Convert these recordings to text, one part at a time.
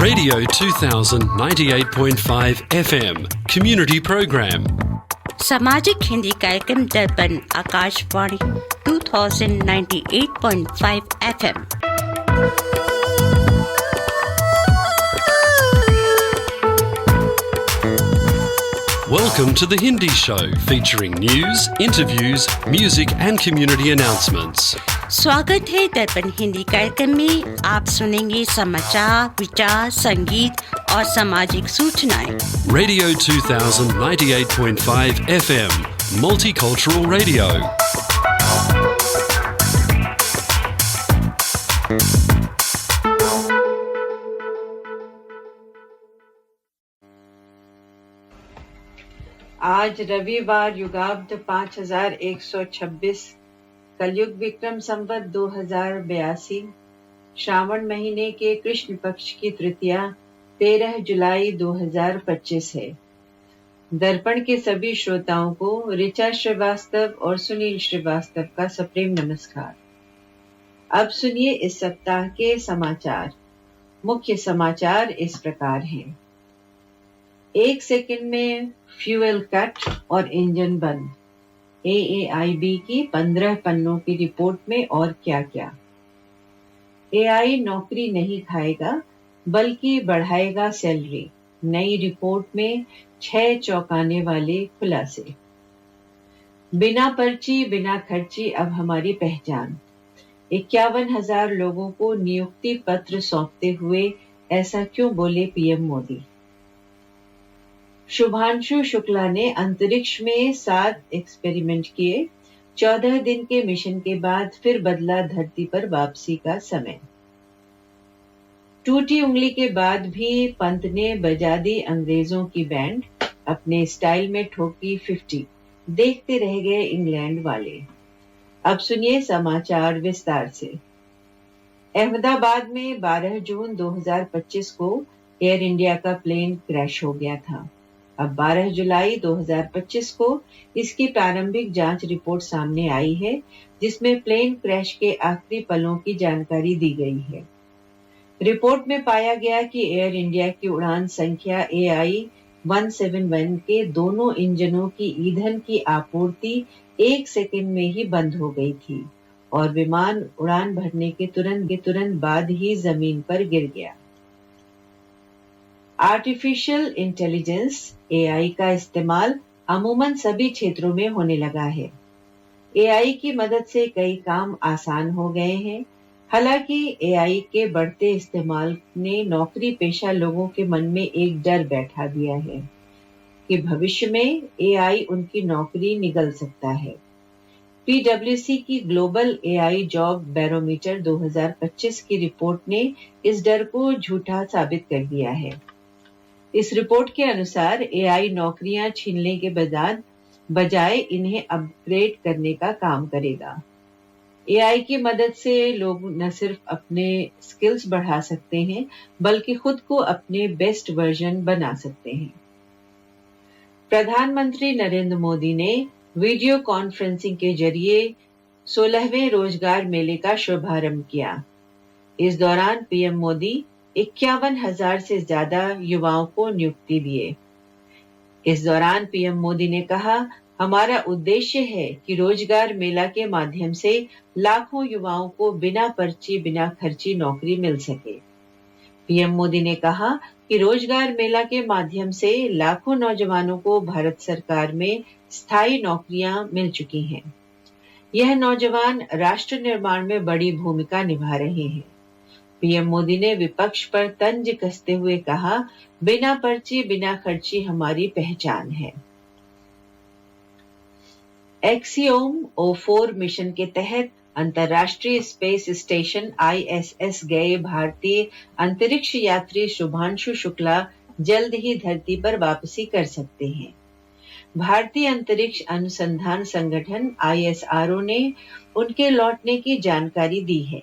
Radio 2000 98.5 FM Community Program. सामाजिक हिंदी कार्यक्रम दर्पण Akashvani 2098.5 FM। Welcome to the Hindi Show, featuring news, interviews, music and community announcements. स्वागत है दर्पण हिंदी कार्यक्रम में। आप सुनेंगे समाचार, विचार, संगीत और सामाजिक सूचनाएं। Radio 2000 98.5 FM Multicultural Radio. आज रविवार युगाब्द 5126 कलयुग विक्रम संवत 2082 श्रावण महीने के कृष्ण पक्ष की तृतीया 13 जुलाई 2025 है। दर्पण के सभी श्रोताओं को ऋचा श्रीवास्तव और सुनील श्रीवास्तव का सप्रेम नमस्कार। अब सुनिए इस सप्ताह के समाचार। मुख्य समाचार इस प्रकार हैं। 1 सेकंड में फ्यूल कट और इंजन बंद। AAIB की 15 पन्नों की रिपोर्ट में और क्या-क्या। AI नौकरी नहीं खाएगा बल्कि बढ़ाएगा सैलरी। नई रिपोर्ट में 6 चौंकाने वाले खुलासे। बिना पर्ची बिना खर्ची अब हमारी पहचान। 51,000 लोगों को नियुक्ति पत्र सौंपते हुए ऐसा क्यों बोले पीएम मोदी। शुभांशु शुक्ला ने अंतरिक्ष में 7 एक्सपेरिमेंट किए। 14 दिन के मिशन के बाद फिर बदला धरती पर वापसी का समय। टूटी उंगली के बाद भी पंत ने बजा दी अंग्रेजों की बैंड। अपने स्टाइल में ठोकी 50। देखते रह गए इंग्लैंड वाले। अब सुनिए समाचार विस्तार से। अहमदाबाद में 12 जून 2025 को एयर इंडिया का प्लेन क्रैश हो गया था। अब 12 जुलाई 2025 को इसकी प्रारंभिक जांच रिपोर्ट सामने आई है, जिसमें प्लेन क्रैश के आखिरी पलों की जानकारी दी गई है। रिपोर्ट में पाया गया कि एयर इंडिया की उड़ान संख्या AI-171 के दोनों इंजनों की ईंधन की आपूर्ति 1 सेकंड में ही बंद हो गई थी और विमान उड़ान भरने के तुरंत बाद ही जमीन पर गिर गया। आर्टिफिशियल इंटेलिजेंस AI का इस्तेमाल अमूमन सभी क्षेत्रों में होने लगा है। AI की मदद से कई काम आसान हो गए हैं। हालांकि AI के बढ़ते इस्तेमाल ने नौकरी पेशा लोगों के मन में एक डर बैठा दिया है कि भविष्य में AI उनकी नौकरी निगल सकता है। PwC की ग्लोबल AI जॉब बैरोमीटर 2025 की रिपोर्ट ने इस डर को झूठा साबित कर दिया है। इस रिपोर्ट के अनुसार AI नौकरियां छीनने के बजाय इन्हें अपग्रेड करने का काम करेगा। AI की मदद से लोग न सिर्फ अपने स्किल्स बढ़ा सकते हैं, बल्कि खुद को अपने बेस्ट वर्जन बना सकते हैं। प्रधानमंत्री नरेंद्र मोदी ने वीडियो कॉन्फ्रेंसिंग के जरिए 16वें रोजगार मेले का शुभारंभ किया। इस दौरान पीएम मोदी 51,000 से ज्यादा युवाओं को नियुक्ति दिए। इस दौरान पीएम मोदी ने कहा, हमारा उद्देश्य है कि रोजगार मेला के माध्यम से लाखों युवाओं को बिना पर्ची बिना खर्ची नौकरी मिल सके। पीएम मोदी ने कहा कि रोजगार मेला के माध्यम से लाखों नौजवानों को भारत सरकार में स्थायी नौकरियां मिल चुकी हैं। यह नौजवान राष्ट्र निर्माण में बड़ी भूमिका निभा रहे हैं। पीएम मोदी ने विपक्ष पर तंज कसते हुए कहा, बिना पर्ची बिना खर्ची हमारी पहचान है। एक्सियोम O4 मिशन के तहत अंतर्राष्ट्रीय स्पेस स्टेशन ISS गए भारतीय अंतरिक्ष यात्री शुभांशु शुक्ला जल्द ही धरती पर वापसी कर सकते हैं। भारतीय अंतरिक्ष अनुसंधान संगठन ISRO ने उनके लौटने की जानकारी दी है।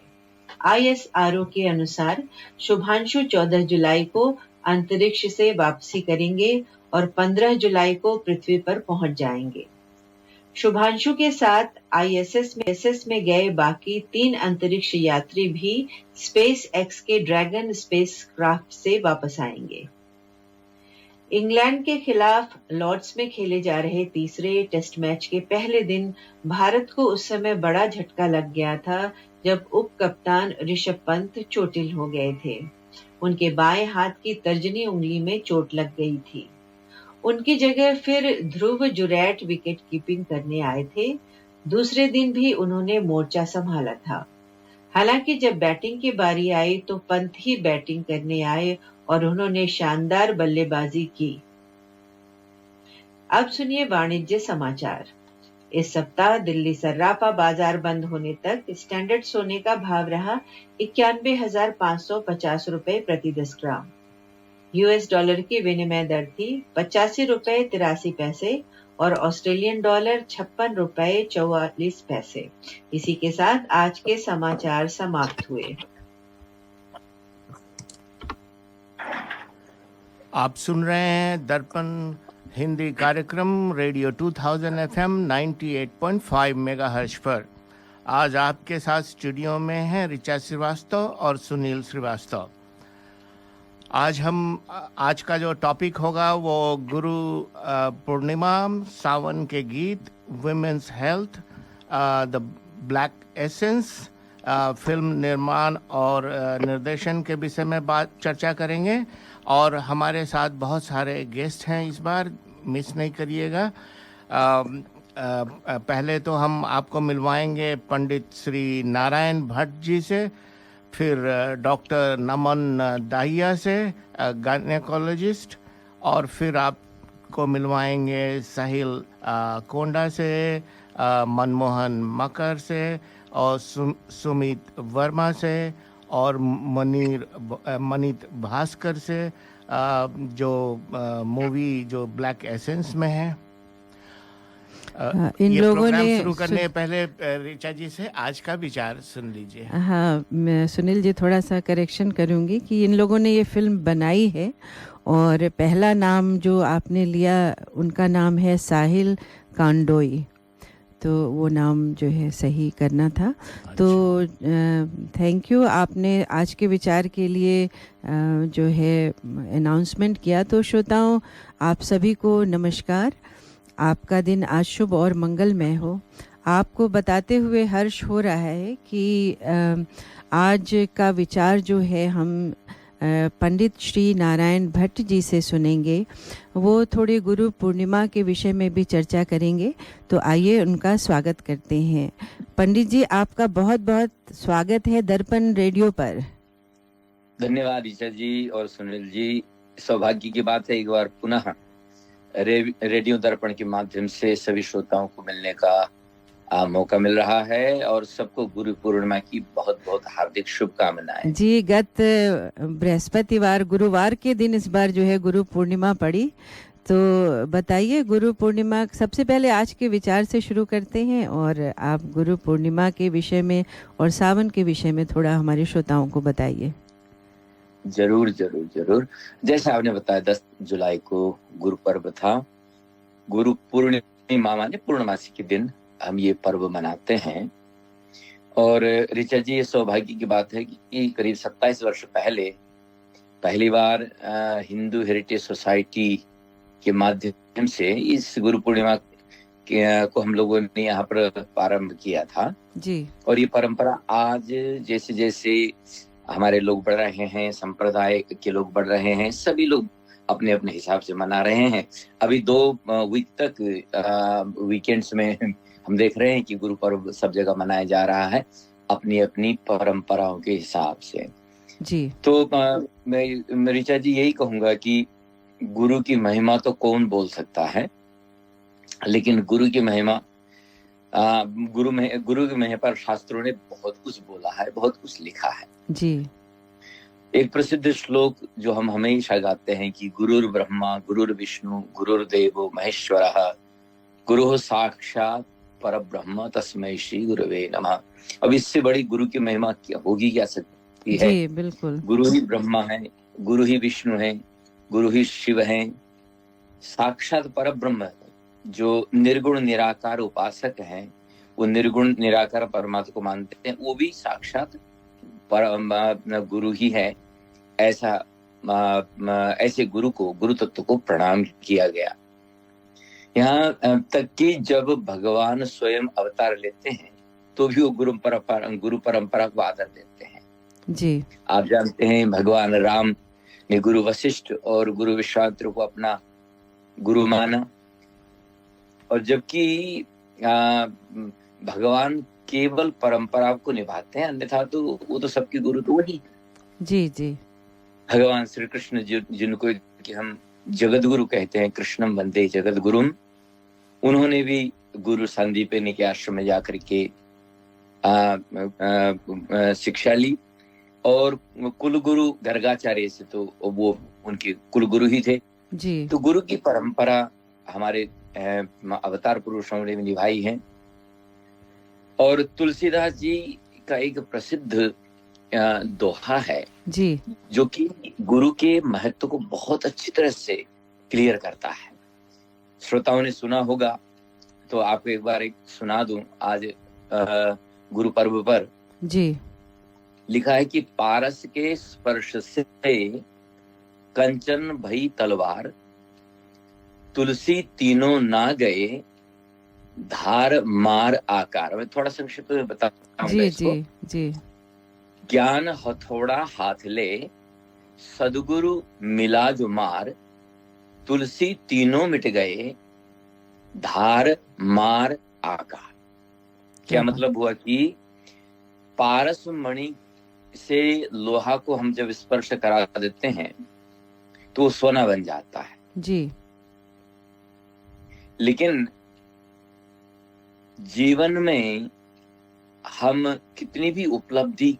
ISRO के अनुसार शुभांशु 14 जुलाई को अंतरिक्ष से वापसी करेंगे और 15 जुलाई को पृथ्वी पर पहुंच जाएंगे। शुभांशु के साथ आईएसएस में गए बाकी 3 अंतरिक्ष यात्री भी स्पेस एक्स के ड्रैगन स्पेसक्राफ्ट से वापस आएंगे। इंग्लैंड के खिलाफ लॉर्ड्स में खेले जा रहे तीसरे टेस्ट मैच के पहले दिन भारत को उस समय बड़ा झटका लग गया था जब उप कप्तान ऋषभ पंत चोटिल हो गए थे। उनके बाएं हाथ की तर्जनी उंगली में चोट लग गई थी। उनकी जगह फिर ध्रुव जुरैट विकेट कीपिंग करने आए थे। दूसरे दिन भी उन्होंने मोर्चा संभाला था। हालांकि जब बैटिंग की बारी आई तो पंत ही बैटिंग करने आए और उन्होंने शानदार बल्लेबाजी की। अब सुनिए वाणिज्य समाचार। इस सप्ताह दिल्ली सर्राफा बाजार बंद होने तक स्टैंडर्ड सोने का भाव रहा 91,550 रुपए प्रति 10 ग्राम। यूएस डॉलर की विनिमय दर थी 85 रुपए 83 पैसे और ऑस्ट्रेलियन डॉलर 56 रुपए 44 पैसे। इसी के साथ आज के समाचार समाप्त हुए। आप सुन रहे हैं दर्पण हिंदी कार्यक्रम रेडियो 2000 FM 98.5 मेगाहर्ट्ज पर। आज आपके साथ स्टूडियो में हैं ऋचा श्रीवास्तव और सुनील श्रीवास्तव। आज का जो टॉपिक होगा वो गुरु पूर्णिमा, सावन के गीत, women's health, the black essence, film निर्माण और निर्देशन के विषय में चर्चा करेंगे। और हमारे साथ बहुत सारे गेस्ट हैं इस बार, मिस नहीं करिएगा। पहले तो हम आपको मिलवाएंगे पंडित श्री नारायण भट्ट जी से, फिर डॉक्टर नमन दाहिया से, गायनेकोलॉजिस्ट, और फिर आपको मिलवाएंगे साहिल कोंडा से, मनमोहन मकर से, और सुमित वर्मा से, और मनीत भास्कर से, जो मूवी जो ब्लैक एसेंस में है। इन लोगों ने शुरू करने पहले ऋचा जी से आज का विचार सुन लीजिए। हाँ, मैं सुनील जी थोड़ा सा करेक्शन करूंगी कि इन लोगों ने ये फिल्म बनाई है और पहला नाम जो आपने लिया उनका नाम है साहिल कांडोई, तो वो नाम जो है सही करना था। अच्छा। तो थैंक यू, आपने आज के विचार के लिए जो है अनाउंसमेंट किया। तो श्रोताओं, आप सभी को नमस्कार। आपका दिन आज शुभ और मंगलमय हो। आपको बताते हुए हर्ष हो रहा है कि आज का विचार जो है हम पंडित श्री नारायण भट्ट जी से सुनेंगे। वो थोड़े गुरु पूर्णिमा के विषय में भी चर्चा करेंगे। तो आइए उनका स्वागत करते हैं। पंडित जी, आपका बहुत बहुत स्वागत है दर्पण रेडियो पर। धन्यवाद ऋचा जी और सुनील जी। सौभाग्य की बात है एक बार पुनः रेडियो दर्पण के माध्यम से सभी श्रोताओं को मिलने का मौका मिल रहा है और सबको गुरु पूर्णिमा की बहुत बहुत हार्दिक शुभकामनाएं। जी, गत बृहस्पतिवार गुरुवार के दिन इस बार जो है गुरु पूर्णिमा पड़ी। तो बताइए, गुरु पूर्णिमा, सबसे पहले आज के विचार से शुरू करते हैं और आप गुरु पूर्णिमा के विषय में और सावन के विषय में थोड़ा हमारे श्रोताओं को बताइए। जरूर जरूर जरूर। जैसा आपने बताया 10 जुलाई को गुरु पर्व था। गुरु पूर्णिमा माने पूर्णमासी के दिन हम ये पर्व मनाते हैं। और ऋचा जी, ये सौभाग्य की बात है कि करीब 27 वर्ष पहले पहली बार हिंदू हेरिटेज सोसाइटी के माध्यम से इस गुरु पूर्णिमा को हम लोगों ने यहाँ पर प्रारंभ किया था जी। और ये परंपरा आज जैसे जैसे हमारे लोग बढ़ रहे हैं, संप्रदाय के लोग बढ़ रहे हैं, सभी लोग अपने अपने हिसाब से मना रहे हैं। अभी 2 वीक तक वीकेंड्स में हम देख रहे हैं कि गुरु पर्व सब जगह मनाया जा रहा है अपनी अपनी परंपराओं के हिसाब से जी। तो मैं ऋचा जी यही कहूंगा कि गुरु की महिमा तो कौन बोल सकता है, लेकिन गुरु की महिमा गुरु की महिमा पर शास्त्रों ने बहुत कुछ बोला है, बहुत कुछ लिखा है जी। एक प्रसिद्ध श्लोक जो हम हमेशा गाते हैं कि गुरुर ब्रह्मा गुरुर विष्णु गुरुर्देवो महेश्वरः गुरु साक्षात परब्रह्म तस्मै श्री गुरुवे नमः। अब इससे बड़ी गुरु की महिमा क्या होगी, क्या सकती है। जी, बिल्कुल। गुरु ही ब्रह्मा है, गुरु ही विष्णु है, गुरु ही शिव है, साक्षात परब्रह्म है। जो निर्गुण निराकार उपासक हैं, वो निर्गुण निराकार परमात्मा को मानते हैं, वो भी साक्षात गुरु ही है। ऐसे गुरु को, गुरु तत्व को प्रणाम किया गया। यहाँ तक कि जब भगवान स्वयं अवतार लेते हैं तो भी वो गुरु परंपरा को आदर देते हैं जी। आप जानते हैं भगवान राम ने गुरु वशिष्ठ और गुरु विश्वामित्र को अपना गुरु माना, और जबकि भगवान केवल परंपरा को निभाते हैं, अन्यथा तो वो तो सबके गुरु तो वही। जी जी। भगवान श्री कृष्ण जिनको कि हम जगत गुरु कहते हैं, कृष्णम वंदे जगत गुरुम, उन्होंने भी गुरु संदीपनी के आश्रम में जाकर के शिक्षा ली, और कुल गुरु गर्गाचार्य से तो वो उनके कुल गुरु ही थे जी। तो गुरु की परंपरा हमारे अवतार पुरुषों ने निभाई है। और तुलसीदास जी का एक प्रसिद्ध दोहा है जी, जो कि गुरु के महत्व को बहुत अच्छी तरह से क्लियर करता है। श्रोताओं ने सुना होगा तो आपको एक बार सुना दूं। आज गुरु पर्व पर जी। लिखा है कि पारस के स्पर्श से कंचन भई तलवार, तुलसी तीनों ना गए धार मार आकार। मैं थोड़ा संक्षिप्त में बताऊंगा जी इसको। जी जी। ज्ञान हथौड़ा हाथ ले, सदगुरु मिला जो मार, तुलसी तीनों मिट गए धार मार आकार। क्या मतलब हुआ कि पारस मणि से लोहा को हम जब स्पर्श करा देते हैं तो वो सोना बन जाता है जी। लेकिन जीवन में हम कितनी भी उपलब्धि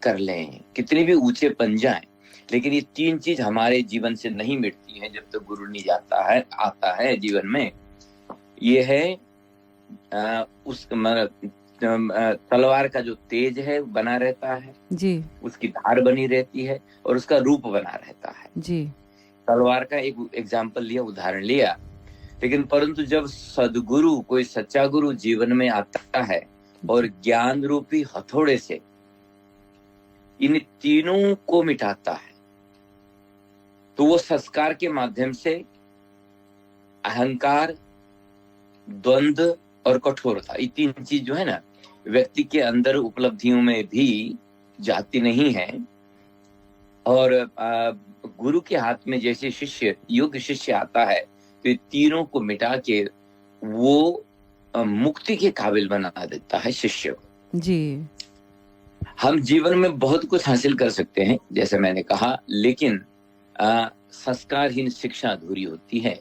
कर लें, कितनी भी ऊंचे बन जाएं, लेकिन ये तीन चीज हमारे जीवन से नहीं मिटती हैं जब तक गुरु नहीं आता है जीवन में। ये है उस तलवार का जो तेज है बना रहता है जी, उसकी धार बनी रहती है और उसका रूप बना रहता है जी। तलवार का एक एग्जाम्पल लिया, उदाहरण लिया। लेकिन परंतु जब सदगुरु, कोई सच्चा गुरु जीवन में आता है और ज्ञान रूपी हथौड़े से इन तीनों को मिटाता है, तो वो संस्कार के माध्यम से अहंकार, द्वंद्व और कठोरता, ये तीन चीज जो है ना व्यक्ति के अंदर उपलब्धियों में भी जाती नहीं है। और गुरु के हाथ में जैसे शिष्य, योग्य शिष्य आता है तो तीनों को मिटा के वो मुक्ति के काबिल बना देता है शिष्य को। जी। हम जीवन में बहुत कुछ हासिल कर सकते हैं जैसे मैंने कहा, लेकिन संस्कारहीन शिक्षा अधूरी होती है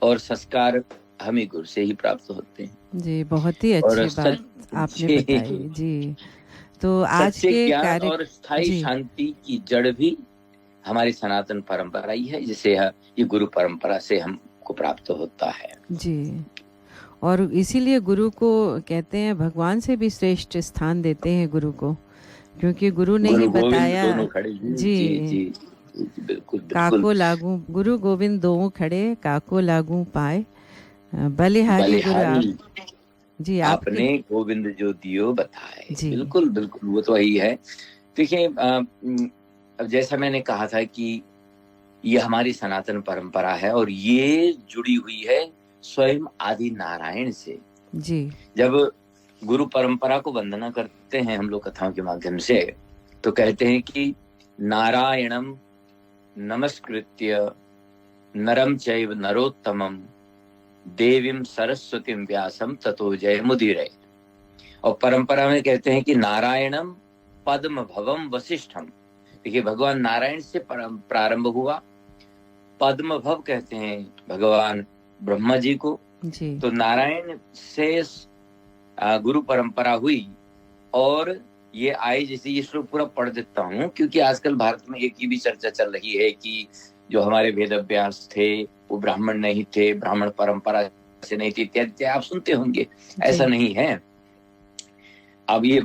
और संस्कार हमें गुरु से ही प्राप्त होते हैं। जी, बहुत ही अच्छी बात आपने बताई जी। तो आज के ज्ञान और स्थायी शांति की जड़ भी हमारी सनातन परंपरा ही है, जिसे ये गुरु परंपरा से हमको प्राप्त होता है जी। और इसीलिए गुरु को कहते हैं, भगवान से भी श्रेष्ठ स्थान देते हैं गुरु को, क्योंकि गुरु ने ही बताया जी, बिल्कुल काको लागू, गुरु गोविंद दोनों खड़े काको लागू पाए, बलिहारी गुरु आप जी, आपने गोविंद जो दियो बताए। बिल्कुल बिल्कुल, वो तो वही है। देखिए अब जैसा मैंने कहा था कि ये हमारी सनातन परंपरा है और ये जुड़ी हुई है स्वयं आदि नारायण से जी। जब गुरु परंपरा को वंदना करते हैं हम लोग कथाओं के माध्यम से, तो कहते हैं कि नारायणम नमस्कृत्य नरम चैव नरोत्तमम देवीं सरस्वतीं व्यासम ततो जयमुदीरये। और परंपरा में कहते हैं कि नारायणम पद्म भवम वशिष्ठम। देखिए भगवान नारायण से प्रारंभ हुआ, पद्म भव कहते हैं भगवान ब्रह्मा जी को जी। तो नारायण से गुरु परंपरा हुई और ये आई। जैसे ये श्लोक पूरा पढ़ देता हूँ क्योंकि आजकल भारत में एक ही भी चर्चा चल रही है कि जो हमारे वेद अभ्यास थे वो ब्राह्मण नहीं थे, ब्राह्मण परंपरा से नहीं थी इत्यादि आप सुनते होंगे। ऐसा नहीं है। अब ये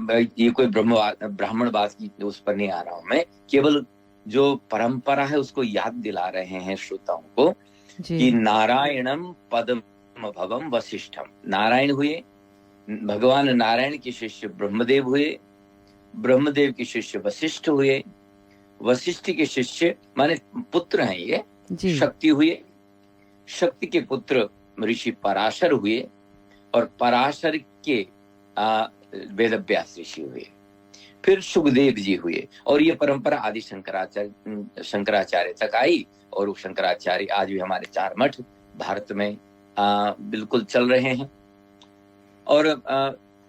कोई ब्राह्मण बात की उस पर नहीं आ रहा हूं मैं, केवल जो परंपरा है उसको याद दिला रहे हैं श्रोताओं को कि नारायणम पद्म भवम वशिष्ठम। नारायण हुए, भगवान नारायण के शिष्य ब्रह्मदेव हुए, ब्रह्मदेव के शिष्य वशिष्ठ हुए, वशिष्ठ के शिष्य माने पुत्र हैं ये शक्ति हुए, शक्ति के पुत्र ऋषि पराशर हुए, और पराशर के वेदव्यास ऋषि हुए, फिर सुखदेव जी हुए, और ये परंपरा आदि शंकराचार्य तक आई। और शंकराचार्य आज भी हमारे 4 मठ भारत में बिल्कुल चल रहे हैं। और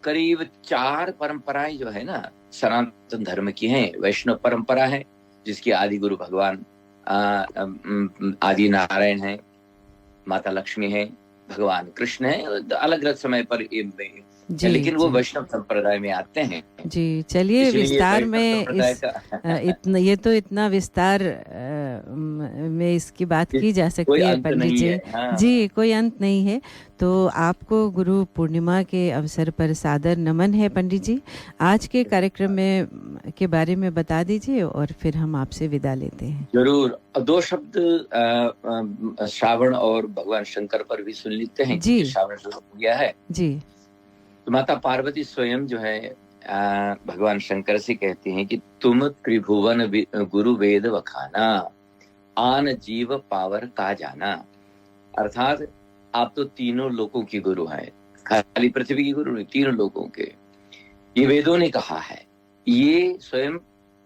करीब 4 परंपराएं जो है ना सनातन धर्म की हैं। वैष्णव परंपरा है जिसकी आदि गुरु भगवान आदि नारायण है, माता लक्ष्मी है, भगवान कृष्ण है, अलग अलग समय पर लेकिन वो वैष्णव संप्रदाय में आते हैं। जी, चलिए विस्तार में ये तो इतना विस्तार में इसकी बात की जा सकती है पंडित जी। हाँ। जी, कोई अंत नहीं है। तो आपको गुरु पूर्णिमा के अवसर पर सादर नमन है पंडित जी। आज के कार्यक्रम में के बारे में बता दीजिए और फिर हम आपसे विदा लेते हैं। जरूर। 2 शब्द श्रावण और भगवान शंकर पर भी सुन लेते हैं जी। श्रावण शुरू हो गया है जी। तो माता पार्वती स्वयं जो है भगवान शंकर से कहती हैं कि तुम त्रिभुवन गुरु वेद वखाना, आन जीव पावर का जाना। अर्थात आप तो तीनों लोगों की गुरु हैं, खाली पृथ्वी की गुरु नहीं, तीनों लोगों के। ये वेदों ने कहा है, ये स्वयं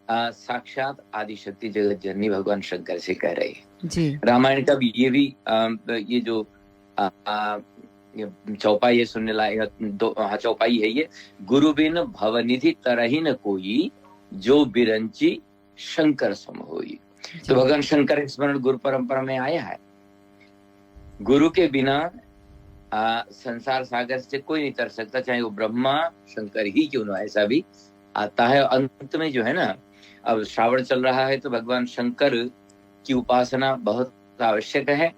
साक्षात आदिशक्ति जगत जननी भगवान शंकर से कह रहे हैं जी। रामायण का भी ये भी ये जो चौपाई है सुनने लायक, चौपाई है ये। गुरु बिन भवनिधि तरही न कोई, जो बिरंची शंकर सम होई। तो भगवान शंकर स्मरण गुरु परंपरा में आया है। गुरु के बिना संसार सागर से कोई नहीं तर सकता, चाहे वो ब्रह्मा शंकर ही क्यों ना, ऐसा भी आता है। अंत में जो है ना, अब श्रावण चल रहा है तो भगवान शंकर की उपासना बहुत आवश्यक है।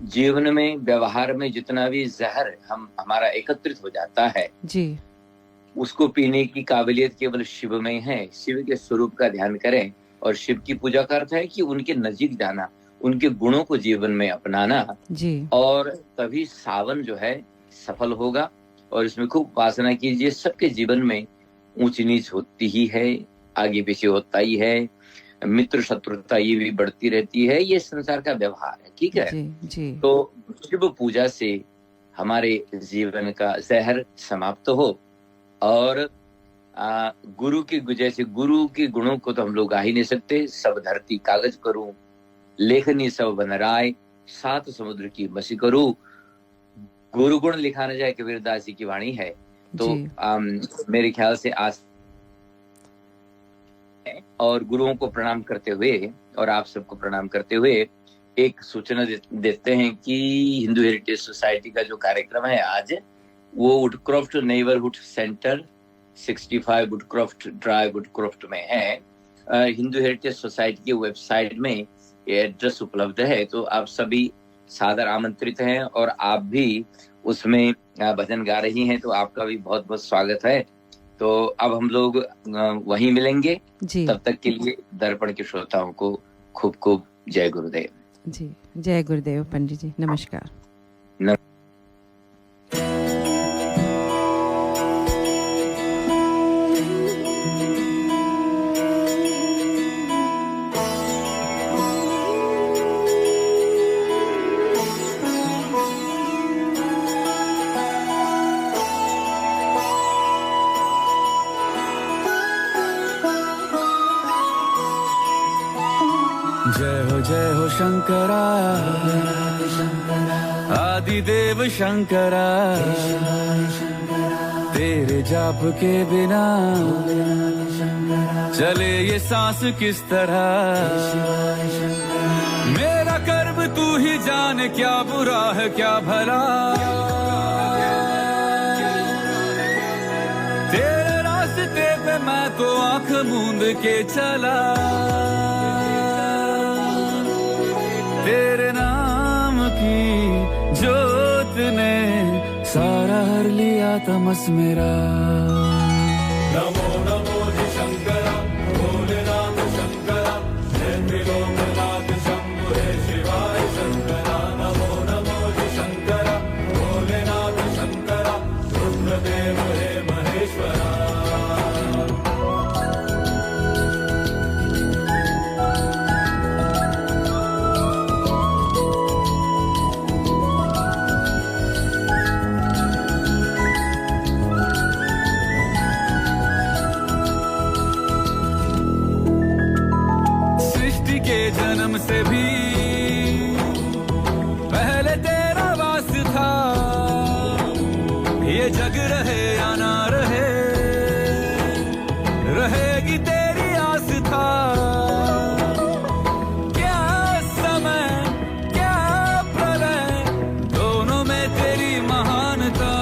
जीवन में व्यवहार में जितना भी जहर हमारा एकत्रित हो जाता है जी, उसको पीने की काबिलियत केवल शिव में है। शिव के स्वरूप का ध्यान करें, और शिव की पूजा का अर्थ है कि उनके नजीक जाना, उनके गुणों को जीवन में अपनाना जी। और तभी सावन जो है सफल होगा। और इसमें खूब उपासना कीजिए। सबके जीवन में ऊंच नीच होती ही है, आगे पीछे होता ही है, मित्र शत्रुता ये भी बढ़ती रहती है, ये संसार का व्यवहार है, ठीक है जी, जी। तो शिव पूजा से हमारे जीवन का जहर समाप्त हो, और गुरु के जैसे गुरु के गुणों को तो हम लोग गा ही नहीं सकते। सब धरती कागज करूं, लेखनी सब बन राय, 7 समुद्र की बसी करूं। गुरु गुण लिखा न जाए, कबीरदास जी की वाणी है। तो मेरे ख्याल से आज और गुरुओं को प्रणाम करते हुए और आप सबको प्रणाम करते हुए एक सूचना देते हैं कि हिंदू हेरिटेज सोसाइटी का जो कार्यक्रम है आज, वो वुडक्रॉफ्ट नेबरहुड सेंटर 65 वुडक्रॉफ्ट ड्राइव वुडक्रॉफ्ट में है। हिंदू हेरिटेज सोसाइटी की वेबसाइट में ये एड्रेस उपलब्ध है। तो आप सभी सादर आमंत्रित हैं, और आप भी उसमें भजन गा रही हैं, तो आपका भी बहुत बहुत स्वागत है। तो अब हम लोग वहीं मिलेंगे जी। तब तक के लिए दर्पण के श्रोताओं को खूब खूब जय गुरुदेव जी। जय गुरुदेव पंडित जी, नमस्कार। जय हो शंकरा, आदिदेव शंकरा, तेरे जाप के बिना चले ये सांस किस तरह। मेरा कर्म तू ही जाने, क्या बुरा है क्या भला। तेरे रास्ते पे मैं तो आंख मूंद के चला, तेरे नाम की जोत ने सारा हर लिया तमस मेरा। नमो नमो जी शंकरा, भोलेनाथ शंकरा, जय त्रिलोकनाथ शंभो हे शिवाय शंकरा। नमो नमो जी शंकरा, जन्म से भी पहले तेरा वास था। ये जग रहे या ना रहे, रहेगी तेरी आस था। क्या समय क्या प्रलय, दोनों में तेरी महानता,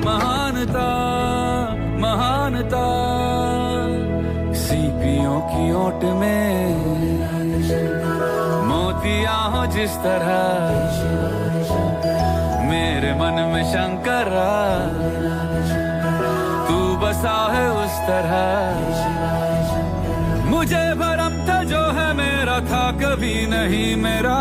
महानता, महानता। सीपियों की ओट में मोतियां हो जिस तरह, मेरे मन में शंकरा तू बसा है उस तरह। मुझे भरम था जो है मेरा था कभी नहीं मेरा।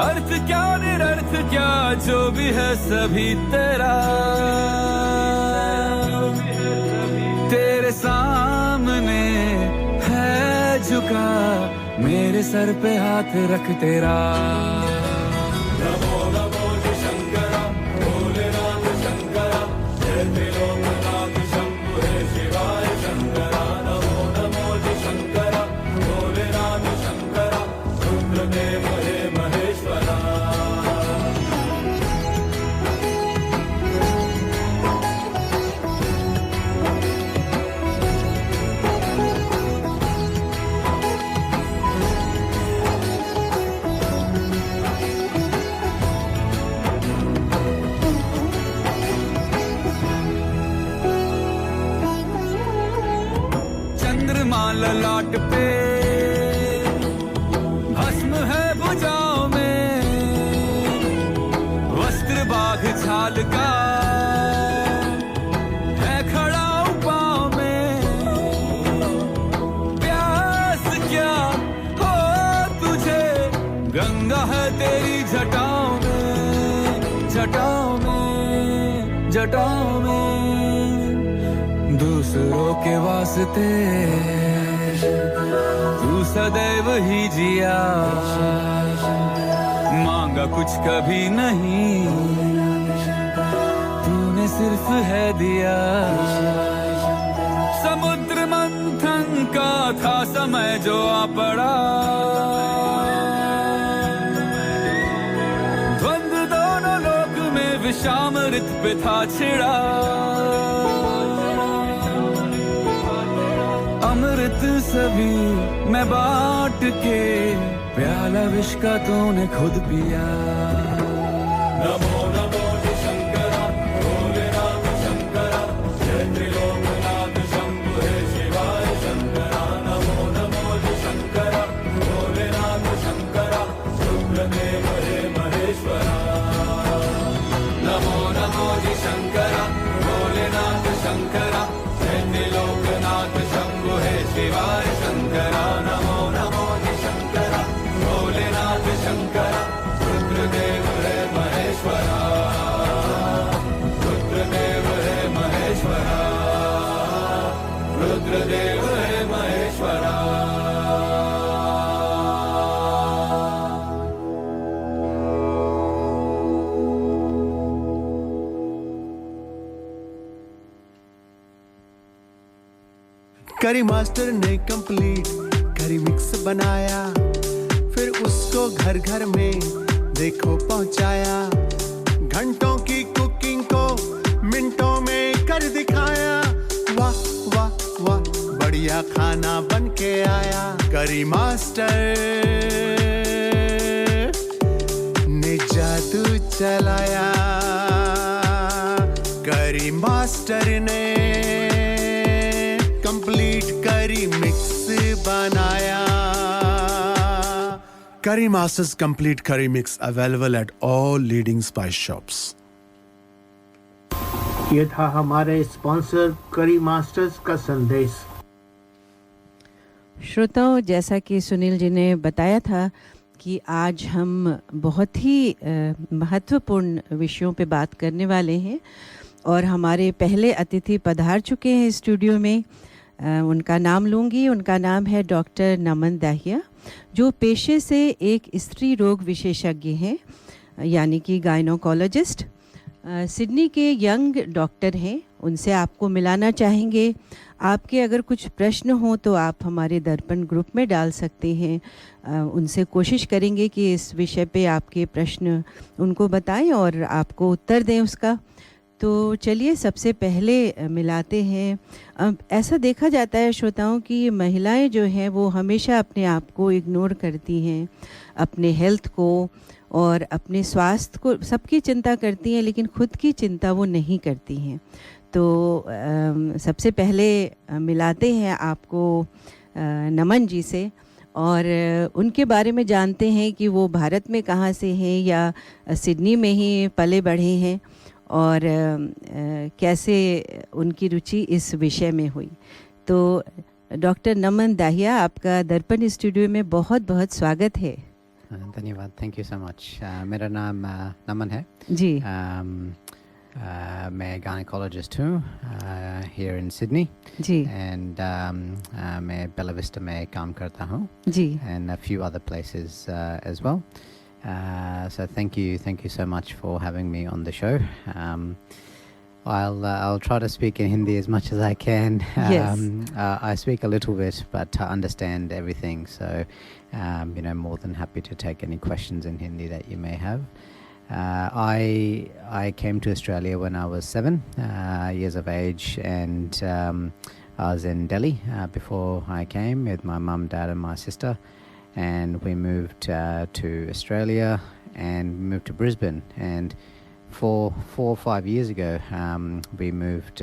अर्थ क्या निरर्थ क्या जो भी है सभी तेरा। तेरे सामने है झुका मेरे सर पे हाथ रख तेरा। नमो नमो जी शंकरा भोलेनाथ शंकरा, जय त्रिलोकनाथ शंभु हे शिवाय शंकरा। नमो नमो जी शंकरा भोलेनाथ शंकरा, रुद्रदेव हे महेश्वरा। ललाट पे भस्म है भुजाओं में, वस्त्र बाघ छाल का है खड़ा पाँव में। प्यास क्या हो तुझे, गंगा है तेरी जटाओं में, जटाओं में, जटाओं में। दूसरों के वास्ते तू सदैव ही जिया, मांगा कुछ कभी नहीं, तूने सिर्फ है दिया। समुद्र मंथन का था समय जो आ पड़ा, द्वंद्व दोनों लोक में विषामृत पे था छिड़ा। अमृत सभी मैं बांट के, प्याला विष का तूने खुद पिया। नमो नमो जी शंकरा भोलेनाथ शंकरा, जय त्रिलोकनाथ शंभु हे शिवाय शंकरा। नमो नमो जी शंकरा भोलेनाथ शंकरा, रुद्रदेव हे महेश्वरा। नमो नमो जी शंकरा भोलेनाथ शंकरा, जय त्रिलोकनाथ शंभु हे शिवाय शंकरा। नमो नमो जी शंकरा भोलेनाथ शंकरा, रुद्रदेव हे महेश्वरा, रुद्रदेव हे महेश्वरा, रुद्रदेव हे महेश्वरा। करी मास्टर ने कंप्लीट करी मिक्स बनाया, फिर उसको घर घर में देखो पहुंचाया। घंटों की कुकिंग को मिनटों में कर दिखाया। वाह वाह वाह बढ़िया खाना बन के आया। करी मास्टर ने जादू चलाया, करी मास्टर ने कंप्लीट करी मिक्स बनाया। Curry Masters Complete Curry Mix available at all leading spice shops. ये था हमारे स्पॉन्सर करी मास्टर्स का संदेश। श्रोताओं, जैसा कि सुनील जी ने बताया था कि आज हम बहुत ही महत्वपूर्ण विषयों पे बात करने वाले हैं और हमारे पहले अतिथि पधार चुके हैं स्टूडियो में। उनका नाम लूँगी। उनका नाम है डॉक्टर नमन दाहिया, जो पेशे से एक स्त्री रोग विशेषज्ञ हैं, यानी कि गायनोकोलॉजिस्ट। सिडनी के यंग डॉक्टर हैं, उनसे आपको मिलाना चाहेंगे। आपके अगर कुछ प्रश्न हो तो आप हमारे दर्पण ग्रुप में डाल सकते हैं। उनसे कोशिश करेंगे कि इस विषय पे आपके प्रश्न उनको बताएं और आपको उत्तर दें उसका। तो चलिए सबसे पहले मिलाते हैं। ऐसा देखा जाता है श्रोताओं कि महिलाएं जो हैं वो हमेशा अपने आप को इग्नोर करती हैं, अपने हेल्थ को और अपने स्वास्थ्य को सबकी चिंता करती हैं, लेकिन खुद की चिंता वो नहीं करती हैं। तो सबसे पहले मिलाते हैं आपको नमन जी से और उनके बारे में जानते हैं कि वो भारत में कहाँ से हैं या सिडनी में ही पले बढ़े हैं और कैसे उनकी रुचि इस विषय में हुई। तो डॉक्टर नमन दाहिया, आपका दर्पण स्टूडियो में बहुत बहुत स्वागत है। धन्यवाद, थैंक यू सो मच। मेरा नाम नमन है जी। मैं गायनेकोलॉजिस्ट हूँ हियर इन सिडनी जी। एंड मैं बेला विस्टा में काम करता हूँ जी। And a few other places as well. So thank you so much for having me on the show. I'll try to speak in Hindi as much as I can. Yes. I speak a little bit, but I understand everything. So, more than happy to take any questions in Hindi that you may have. I came to Australia when I was 7 years of age, and I was in Delhi before I came with my mum, dad, and my sister. And we moved to Australia and moved to Brisbane. And 4 or 5 years ago, I moved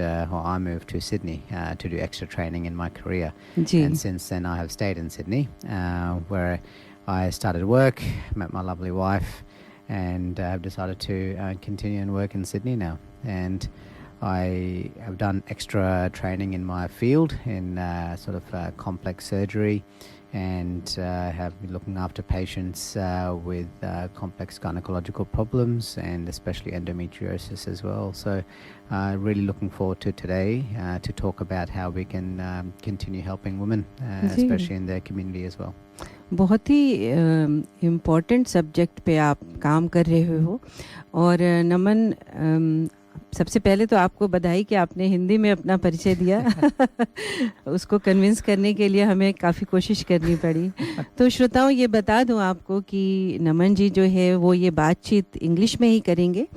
to Sydney to do extra training in my career. जी। And since then, I have stayed in Sydney, where I started work, met my lovely wife, and have decided to continue and work in Sydney now. And I have done extra training in my field in complex surgery, and have been looking after patients with complex gynecological problems and especially endometriosis as well. So really looking forward to today to talk about how we can continue helping women, especially in their community as well. बहुत ही important subject पे आप काम कर रहे हो। और नमन, सबसे पहले तो आपको बधाई कि आपने हिंदी में अपना परिचय दिया। उसको कन्विंस करने के लिए हमें काफ़ी कोशिश करनी पड़ी। तो श्रोताओं, ये बता दूं आपको कि नमन जी जो है वो ये बातचीत इंग्लिश में ही करेंगे।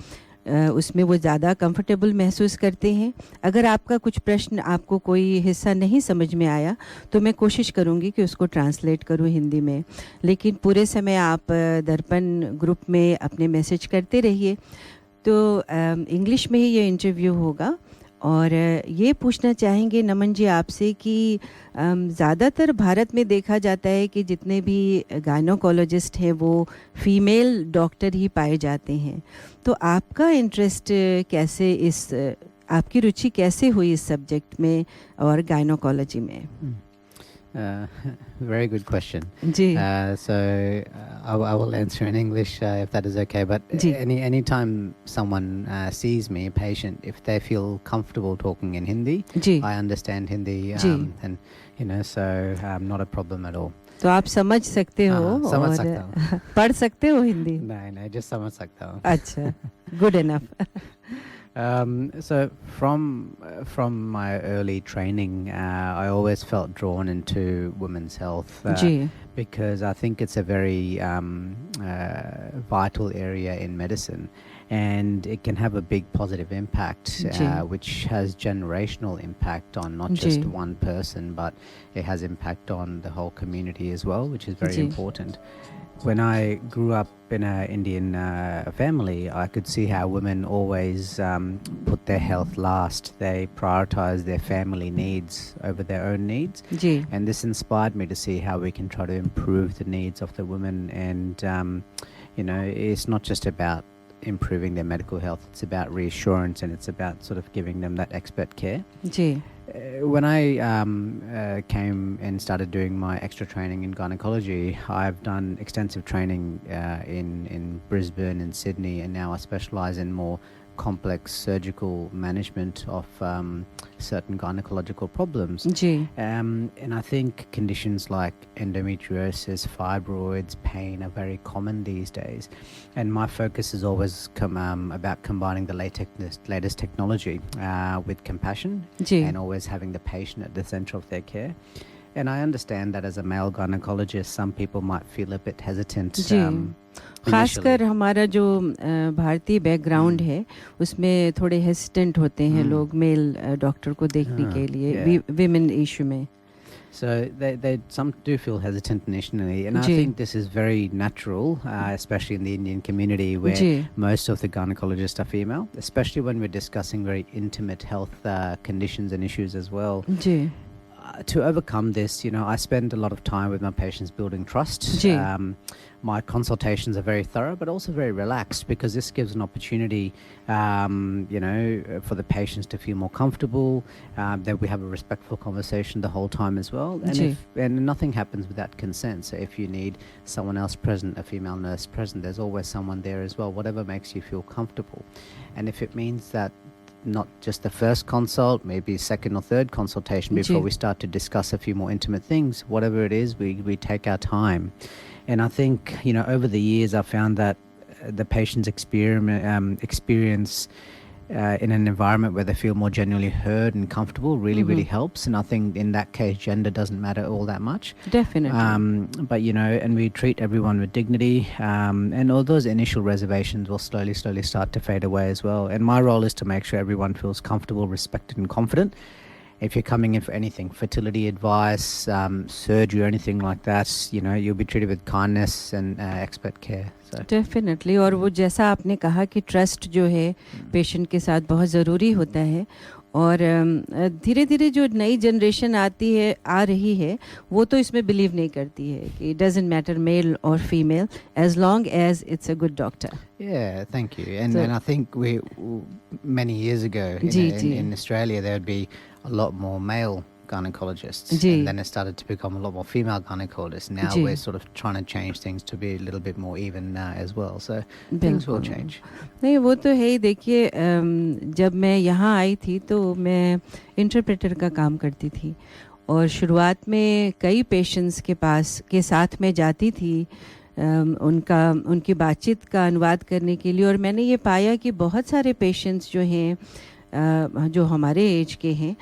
उसमें वो ज़्यादा कंफर्टेबल महसूस करते हैं। अगर आपका कुछ प्रश्न, आपको कोई हिस्सा नहीं समझ में आया तो मैं कोशिश करूँगी कि उसको ट्रांसलेट करूँ हिंदी में, लेकिन पूरे समय आप दर्पण ग्रुप में अपने मैसेज करते रहिए। तो इंग्लिश में ही ये इंटरव्यू होगा और ये पूछना चाहेंगे नमन जी आपसे कि ज़्यादातर भारत में देखा जाता है कि जितने भी गायनोकोलॉजिस्ट हैं वो फीमेल डॉक्टर ही पाए जाते हैं। तो आपका इंटरेस्ट कैसे, आपकी रुचि कैसे हुई इस सब्जेक्ट में और गायनोकोलॉजी में? Very good question. Ji. So I will answer in English if that is okay. But ji. anytime someone sees me, a patient, if they feel comfortable talking in Hindi, ji. I understand Hindi, ji. and so not a problem at all. तो आप समझ सकते हो समझ और सकता हूँ। पढ़ सकते हो हिंदी? नहीं, just समझ सकता हूँ। अच्छा, good enough. So from my early training, I always felt drawn into women's health because I think it's a very vital area in medicine, and it can have a big positive impact, which has generational impact on not just one person, but it has impact on the whole community as well, which is very important. When I grew up in an Indian family, I could see how women always put their health last. They prioritize their family needs over their own needs. And this inspired me to see how we can try to improve the needs of the women. And, it's not just about improving their medical health. It's about reassurance, and it's about sort of giving them that expert care. When I came and started doing my extra training in gynecology, I've done extensive training in Brisbane and Sydney, and now I specialise in more complex surgical management of certain gynecological problems. And I think conditions like endometriosis, fibroids, pain are very common these days. And my focus has always come about combining the latest technology with compassion and always having the patient at the center of their care. And I understand that as a male gynecologist, some people might feel a bit hesitant. खासकर हमारा जो भारतीय background है उसमें थोड़े hesitant होते हैं लोग मेल डॉक्टर को देखने के लिए विमेन इशू में. So some do feel hesitant initially, and I think this is very natural, especially in the Indian community where most of the gynecologists are female, especially when we're discussing very intimate health conditions and issues as well. To overcome this, I spend a lot of time with my patients building trust. My consultations are very thorough, but also very relaxed because this gives an opportunity, for the patients to feel more comfortable, that we have a respectful conversation the whole time as well. And nothing happens without consent. So if you need someone else present, a female nurse present, there's always someone there as well, whatever makes you feel comfortable. And if it means that not just the first consult, maybe second or third consultation before we start to discuss a few more intimate things, whatever it is, we take our time. And I think, over the years, I found that the patients experience in an environment where they feel more genuinely heard and comfortable really helps. And I think in that case, gender doesn't matter all that much. Definitely. But, and we treat everyone with dignity. And all those initial reservations will slowly start to fade away as well. And my role is to make sure everyone feels comfortable, respected and confident. If you're coming in for anything, fertility advice, surgery or anything like that, you'll be treated with kindness and expert care. So. Definitely. और वो जैसा आपने कहा कि trust जो है patient के साथ बहुत ज़रूरी होता है और धीरे धीरे जो नई जनरेशन आ रही है वो तो इसमें बिलीव नहीं करती है कि it doesn't matter male or female as long as it's a good doctor. Yeah, thank you. And I think many years ago in Australia there would be a lot more male gynecologists and then it started to become a lot more female gynecologists. Now we're sort of trying to change things to be a little bit more even as well. So things will change. नहीं वो तो है ही. देखिए जब मैं यहाँ आई थी तो मैं इंटरप्रेटर का काम करती थी और शुरुआत में कई पेशेंट्स के साथ में जाती थी उनकी बातचीत का अनुवाद करने के लिए और मैंने ये पाया कि बहुत सारे पेशेंट्स जो हैं जो हमारे एज के हैं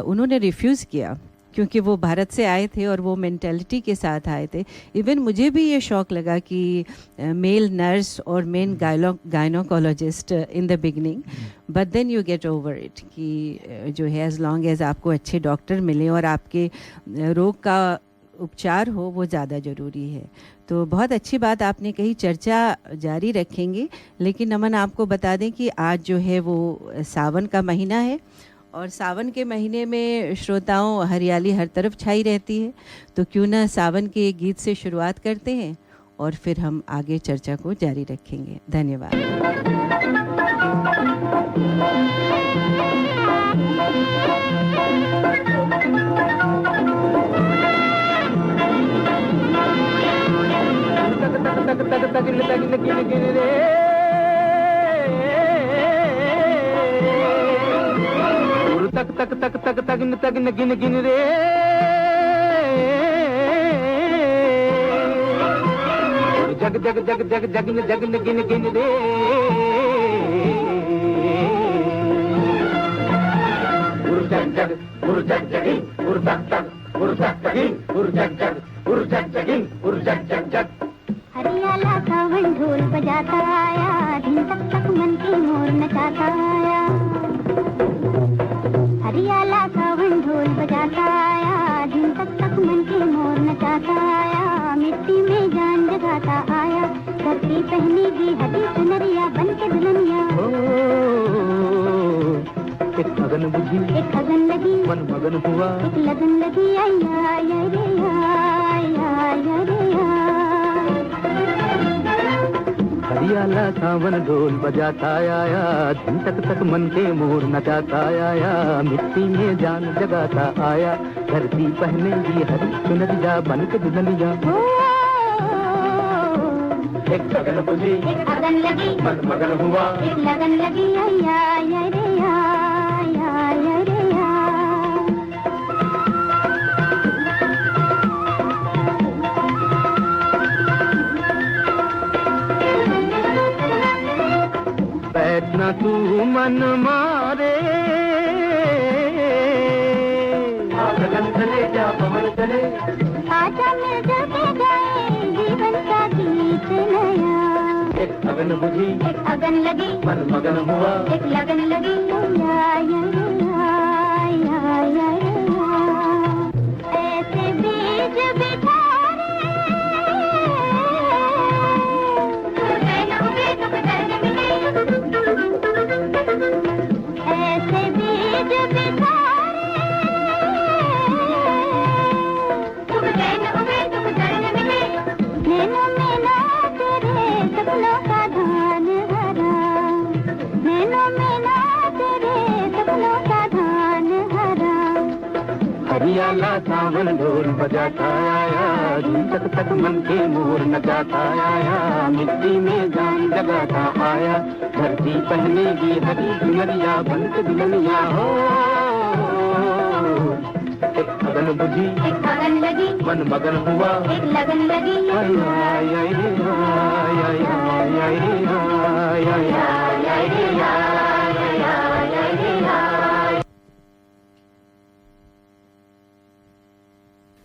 उन्होंने रिफ्यूज़ किया क्योंकि वो भारत से आए थे और वो मेंटालिटी के साथ आए थे. इवन मुझे भी ये शौक़ लगा कि मेल नर्स और men gynaecologist in the beginning but then you get over it कि जो है एज़ लॉन्ग एज़ आपको अच्छे डॉक्टर मिले और आपके रोग का उपचार हो वो ज़्यादा ज़रूरी है. तो बहुत अच्छी बात आपने कही. चर्चा जारी रखेंगे लेकिन नमन आपको बता दें कि आज जो है वो सावन का महीना है और सावन के महीने में श्रोताओं हरियाली हर तरफ छाई रहती है तो क्यों ना सावन के गीत से शुरुआत करते हैं और फिर हम आगे चर्चा को जारी रखेंगे. धन्यवाद. हरियाला सावन ढोल बजाता आया दिन तक तक मन की मोर नचाता आया. हरियाला सावन ढोल बजाता आया दिन तक तक मन की मोर नचाता आया. मिट्टी में जान जगाता आया धरती पहनेगी हरी सुनरिया बन के दुल्हनिया. एक लगन बुझी एक लगन लगी मन मगन हुआ एक लगन लगी आया आया रे आया आया रे. हरियाला सावन ढोल बजाता आया दिन तक तक मन के मोर नचाता आया. मिट्टी में जान जगाता आया धरती पहनेगी हरी सुनरिया बन के दुल्हनिया. एक अगन बुझी, एक अगन लगी, मन मगन हुआ, एक लगन लगी, या रे या रे या। बैठना तू मन मारे, लगन चले जा पवन चले, आजा मिलजुल के गाए जीवन का गीत नया। एक अगन बुझी, एक अगन लगी, मन मगन हुआ, एक लगन लगी, या ऐसे बीज बिठारे, न उगे तो दर्द मिले, ऐसे बीज बिठारे, न उगे तो दर्द मिले, नैनों में ना तेरे सपनों का धान हरा, नैनों में ना तेरे सपनों का धान हरा। हरियाला सावन ढोल बजाता आया, झूम तक तक मन के मोर नचाता आया, मिट्टी में जान जगाता आया, धरती पहनेगी हरी दुनिया बन के दुनिया हो। एक अगन बुझी, एक अगन लगी, मन मगन हुआ, एक लगन लगी, आय आय आय रे आय आय आय आय रे आय आय आय रे आय आय रे आय।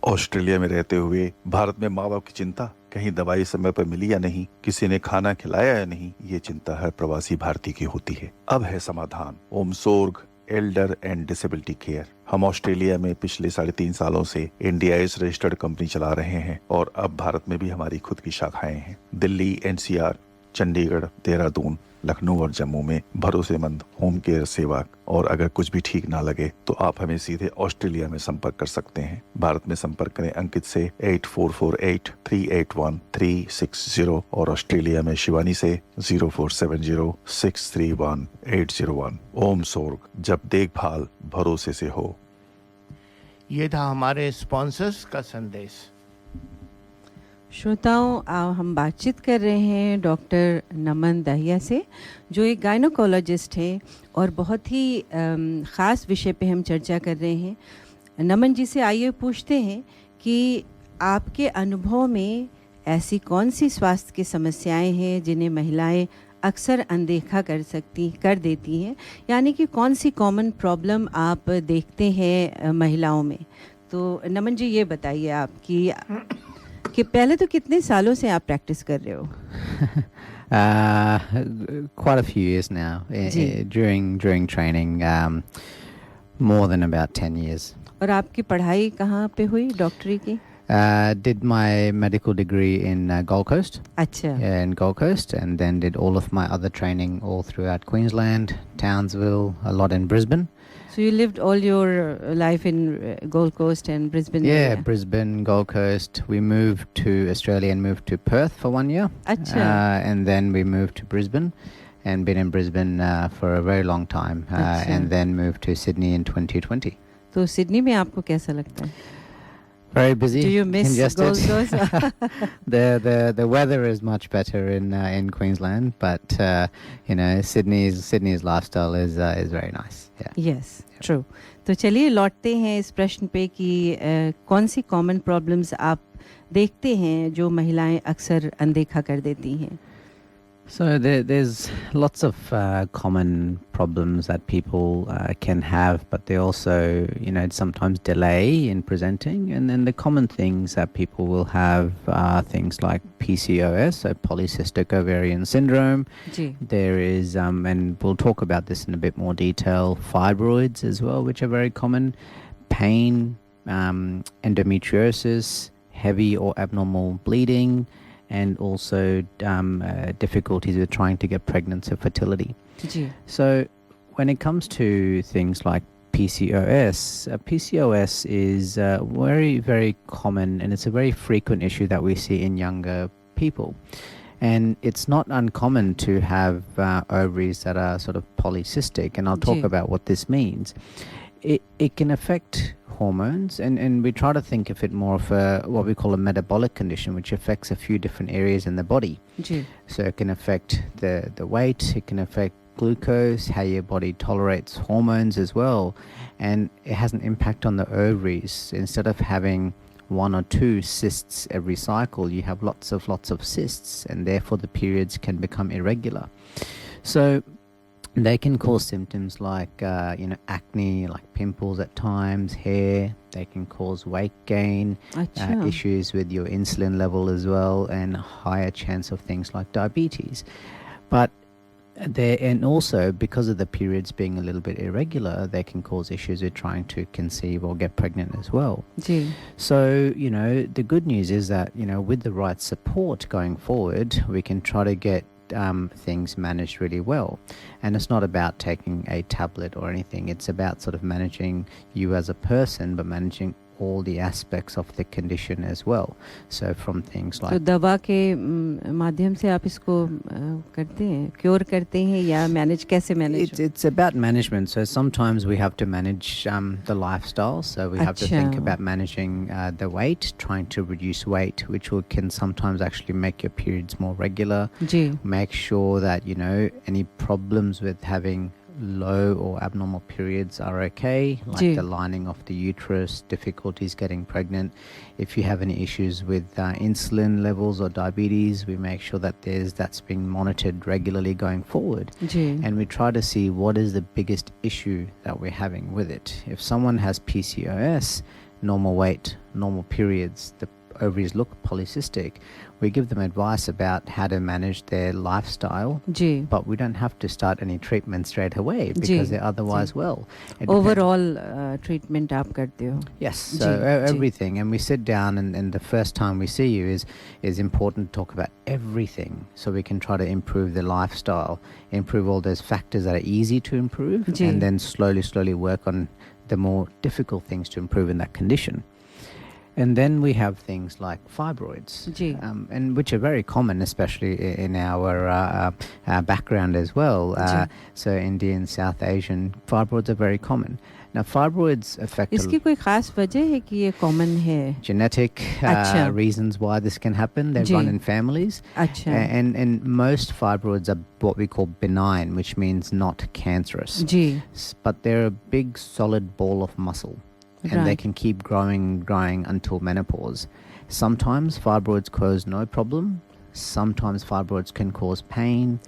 ऑस्ट्रेलिया में रहते हुए भारत में माँ बाप की चिंता, कहीं दवाई समय पर मिली या नहीं, किसी ने खाना खिलाया या नहीं, ये चिंता हर प्रवासी भारतीय की होती है। अब है समाधान, ओमसोर्ग एल्डर एंड डिसेबिलिटी केयर। हम ऑस्ट्रेलिया में पिछले 3.5 सालों से इंडियाज रजिस्टर्ड कंपनी चला रहे हैं और अब भारत में भी हमारी खुद की शाखाएं हैं। दिल्ली, एनसीआर, चंडीगढ़, देहरादून, लखनऊ और जम्मू में भरोसेमंद होम केयर सेवा। और अगर कुछ भी ठीक ना लगे तो आप हमें सीधे ऑस्ट्रेलिया में संपर्क कर सकते हैं। भारत में संपर्क करें अंकित से 8448-381-360 और ऑस्ट्रेलिया में शिवानी से 0470-631-801। ओमसोर्ग, जब देखभाल भरोसे से हो। ये था हमारे स्पॉन्सर्स का संदेश। श्रोताओं, हम बातचीत कर रहे हैं डॉक्टर नमन दाहिया से, जो एक गायनोकोलॉजिस्ट हैं और बहुत ही ख़ास विषय पे हम चर्चा कर रहे हैं। नमन जी से आइए पूछते हैं कि आपके अनुभव में ऐसी कौन सी स्वास्थ्य की समस्याएं हैं जिन्हें महिलाएं अक्सर अनदेखा कर देती हैं, यानी कि कौन सी कॉमन प्रॉब्लम आप देखते हैं महिलाओं में। तो नमन जी ये बताइए आप कि पहले तो कितने सालों से आप प्रैक्टिस कर रहे हो? Quite a few years now. During training, more than about 10 years. और आपकी पढ़ाई कहाँ पे हुई डॉक्टरी की? Did my medical degree in Gold Coast. अच्छा. In Gold Coast, and then did all of my other training all throughout Queensland, Townsville, a lot in Brisbane. So you lived all your life in Gold Coast and Brisbane? Yeah, area. Brisbane, Gold Coast. We moved to Australia and moved to Perth for 1 year. Achha. And then we moved to Brisbane and been in Brisbane for a very long time. And then moved to Sydney in 2020. तो Sydney में आपको कैसा लगता है? Very busy. Do you miss congested. Gold Coast? The weather is much better in Queensland, but Sydney's lifestyle is very nice. Yeah. Yes, true. तो चलिए लौटते हैं इस प्रश्न पे कि कौन सी कॉमन प्रॉब्लम्स आप देखते हैं जो महिलाएं अक्सर अनदेखा कर देती हैं? So there's lots of common problems that people can have, but they also, sometimes delay in presenting. And then the common things that people will have are things like PCOS, so polycystic ovarian syndrome. Gee. There is, and we'll talk about this in a bit more detail, fibroids as well, which are very common. Pain, endometriosis, heavy or abnormal bleeding, and also difficulties with trying to get pregnant, so fertility. Gee. So when it comes to things like PCOS, PCOS is very, very common, and it's a very frequent issue that we see in younger people. And it's not uncommon to have ovaries that are sort of polycystic, and I'll talk about what this means. it can affect hormones, and we try to think of it more of what we call a metabolic condition, which affects a few different areas in the body. Ji. So it can affect the weight, it can affect glucose, how your body tolerates hormones as well, and it has an impact on the ovaries. Instead of having 1 or 2 cysts every cycle, you have lots of cysts, and therefore the periods can become irregular. So they can cause symptoms like acne, like pimples at times, hair. They can cause weight gain, issues with your insulin level as well, and higher chance of things like diabetes. But and also because of the periods being a little bit irregular, they can cause issues with trying to conceive or get pregnant as well. Ji. So, the good news is that, with the right support going forward, we can try to get things managed really well. And it's not about taking a tablet or anything. It's about sort of managing you as a person, but managing all the aspects of the condition as well. So from things like... तो दवा के माध्यम से आप इसको करते हैं, cure करते हैं, या मैनेज कैसे manage? It's about management. So sometimes we have to manage the lifestyle. So we have to think about managing the weight, trying to reduce weight, which can sometimes actually make your periods more regular. जी. Make sure that, any problems with having low or abnormal periods are okay, like the lining of the uterus, difficulties getting pregnant. If you have any issues with insulin levels or diabetes, we make sure that that's being monitored regularly going forward. And we try to see what is the biggest issue that we're having with it. If someone has PCOS, normal weight, normal periods, the ovaries look polycystic, we give them advice about how to manage their lifestyle, but we don't have to start any treatment straight away because they're otherwise well. Overall treatment आप करते हो? Yes, so everything, and we sit down, and the first time we see you is important to talk about everything, so we can try to improve the lifestyle, improve all those factors that are easy to improve, and then slowly work on the more difficult things to improve in that condition. And then we have things like fibroids, and which are very common, especially in our background as well. So Indian, South Asian, fibroids are very common. Now fibroids affect... इसकी कोई खास वजह है कि ये common है? Genetic reasons why this can happen. They run in families. And most fibroids are what we call benign, which means not cancerous. But they're a big solid ball of muscle. And they can keep growing until menopause. Sometimes fibroids cause no problem. Sometimes fibroids can cause pain,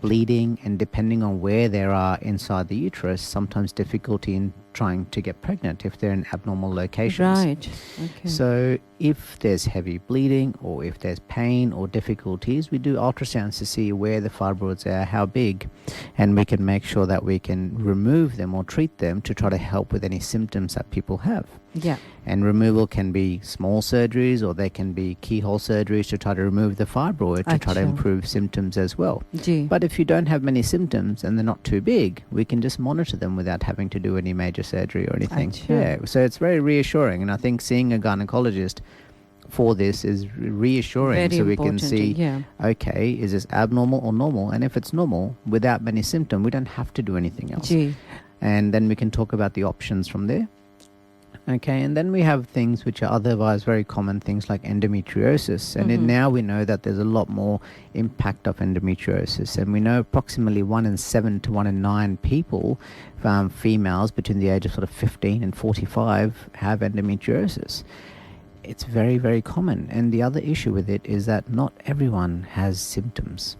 bleeding, and depending on where they are inside the uterus, sometimes difficulty in trying to get pregnant if they're in abnormal locations. So if there's heavy bleeding or if there's pain or difficulties, we do ultrasounds to see where the fibroids are, how big, and we can make sure that we can remove them or treat them to try to help with any symptoms that people have. And removal can be small surgeries, or they can be keyhole surgeries to try to remove the fibroid to try to improve symptoms as well. But if you don't have many symptoms and they're not too big, we can just monitor them without having to do any major surgery or anything. So it's very reassuring, and I think seeing a gynecologist for this is reassuring, very so we important, can see okay, is this abnormal or normal, and if it's normal without many symptoms, we don't have to do anything else. And then we can talk about the options from there. Okay, and then we have things which are otherwise very common, things like endometriosis. And now we know that there's a lot more impact of endometriosis. And we know approximately 1 in 7 to 1 in 9 people, females between the age of sort of 15 and 45, have endometriosis. It's very, very common. And the other issue with it is that not everyone has symptoms.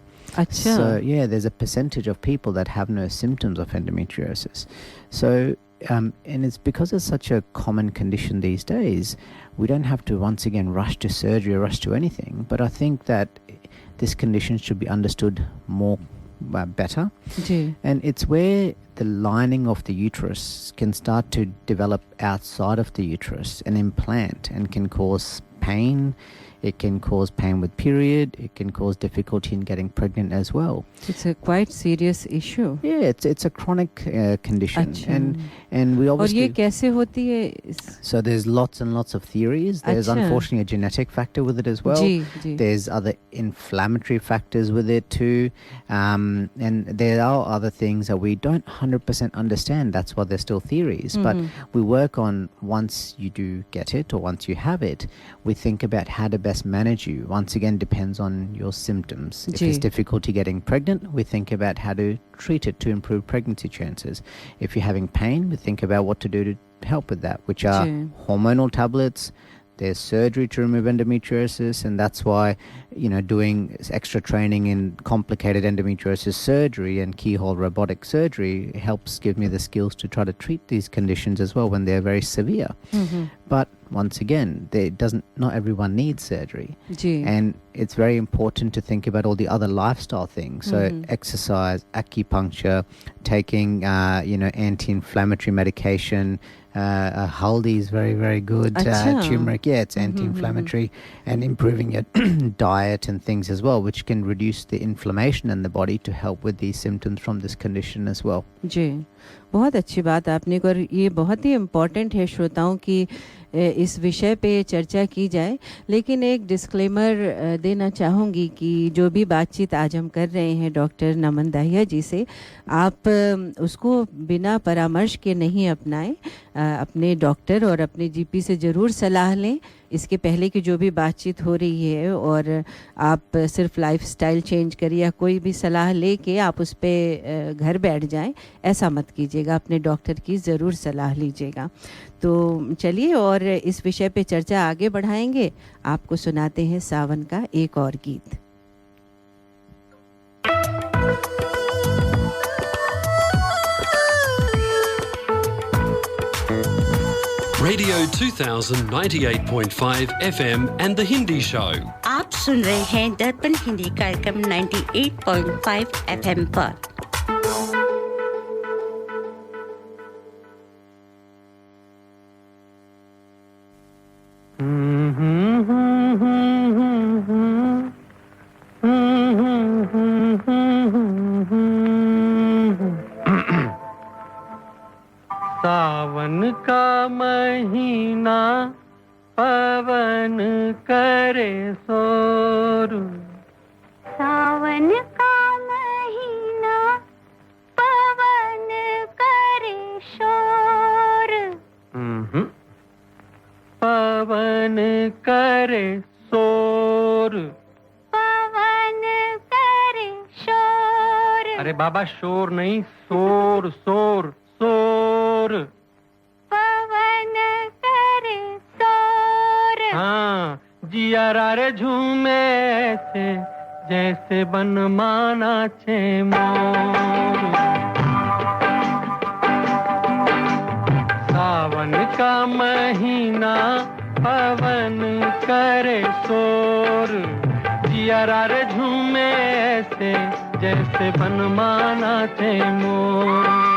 So, there's a percentage of people that have no symptoms of endometriosis. So, and it's because it's such a common condition these days, we don't have to once again rush to surgery or rush to anything. But I think that this condition should be understood more better. And it's where the lining of the uterus can start to develop outside of the uterus, an implant, and can cause pain. It can cause pain with period. It can cause difficulty in getting pregnant as well. It's a quite serious issue. Yeah, it's a chronic condition, and we obviously. और ये कैसे होती है? So there's lots and lots of theories. There's unfortunately a genetic factor with it as well. There's other inflammatory factors with it too, and there are other things that we don't 100% understand. That's why they're still theories. But we work on, once you do get it or once you have it, we think about how to best manage you. Once again, depends on your symptoms. If it's difficulty getting pregnant, we think about how to treat it to improve pregnancy chances. If you're having pain, we think about what to do to help with that, which are hormonal tablets. There's surgery to remove endometriosis, and that's why, doing extra training in complicated endometriosis surgery and keyhole robotic surgery helps give me the skills to try to treat these conditions as well when they're very severe. But once again, not everyone needs surgery. And it's very important to think about all the other lifestyle things. So exercise, acupuncture, taking, anti-inflammatory medication. Haldi is very, very good. Turmeric, it's anti-inflammatory, and improving your diet and things as well, which can reduce the inflammation in the body to help with these symptoms from this condition as well. जी, बहुत अच्छी बात आपने कर, ये बहुत ही important है श्रोताओं की इस विषय पे चर्चा की जाए। लेकिन एक डिस्क्लेमर देना चाहूँगी कि जो भी बातचीत आज हम कर रहे हैं डॉक्टर नमन दाहिया जी से, आप उसको बिना परामर्श के नहीं अपनाएं। अपने डॉक्टर और अपने जीपी से ज़रूर सलाह लें इसके पहले की जो भी बातचीत हो रही है, और आप सिर्फ लाइफस्टाइल चेंज करिए या कोई भी सलाह लेके आप उस पर घर बैठ जाएं, ऐसा मत कीजिएगा। अपने डॉक्टर की ज़रूर सलाह लीजिएगा। तो चलिए और इस विषय पे चर्चा आगे बढ़ाएंगे। आपको सुनाते हैं सावन का एक और गीत। Radio 2000 98.5 FM and The Hindi Show. आप सुन रहे हैं दर्पण हिंदी कार्यक्रम 98.5 FM पर। सावन का महीना पवन करे शोर, सावन का महीना पवन करे शोर, पवन करे शोर, पवन करे शोर। अरे बाबा शोर नहीं, शोर शोर शोर, पवन करे शोर। हाँ, जिया रे झूमे ऐसे जैसे बनमाना चे मोर। सावन का महीना पवन करे शोर, जिया रे झूमे ऐसे जैसे बनमाना चे मोर।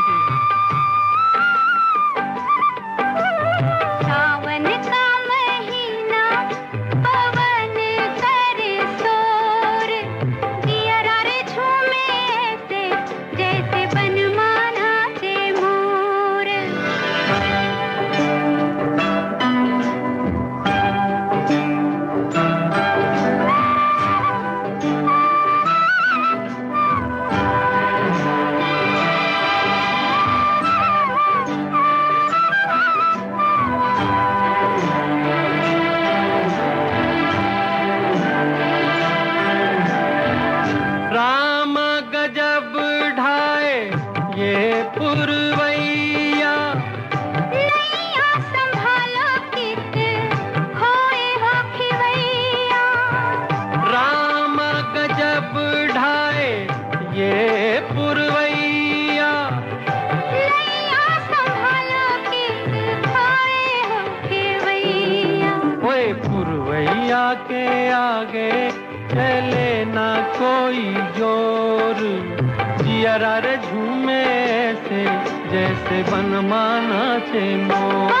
के आगे चले ना कोई जोर, जिया रे झूमे से जैसे बनमाना चे मोर।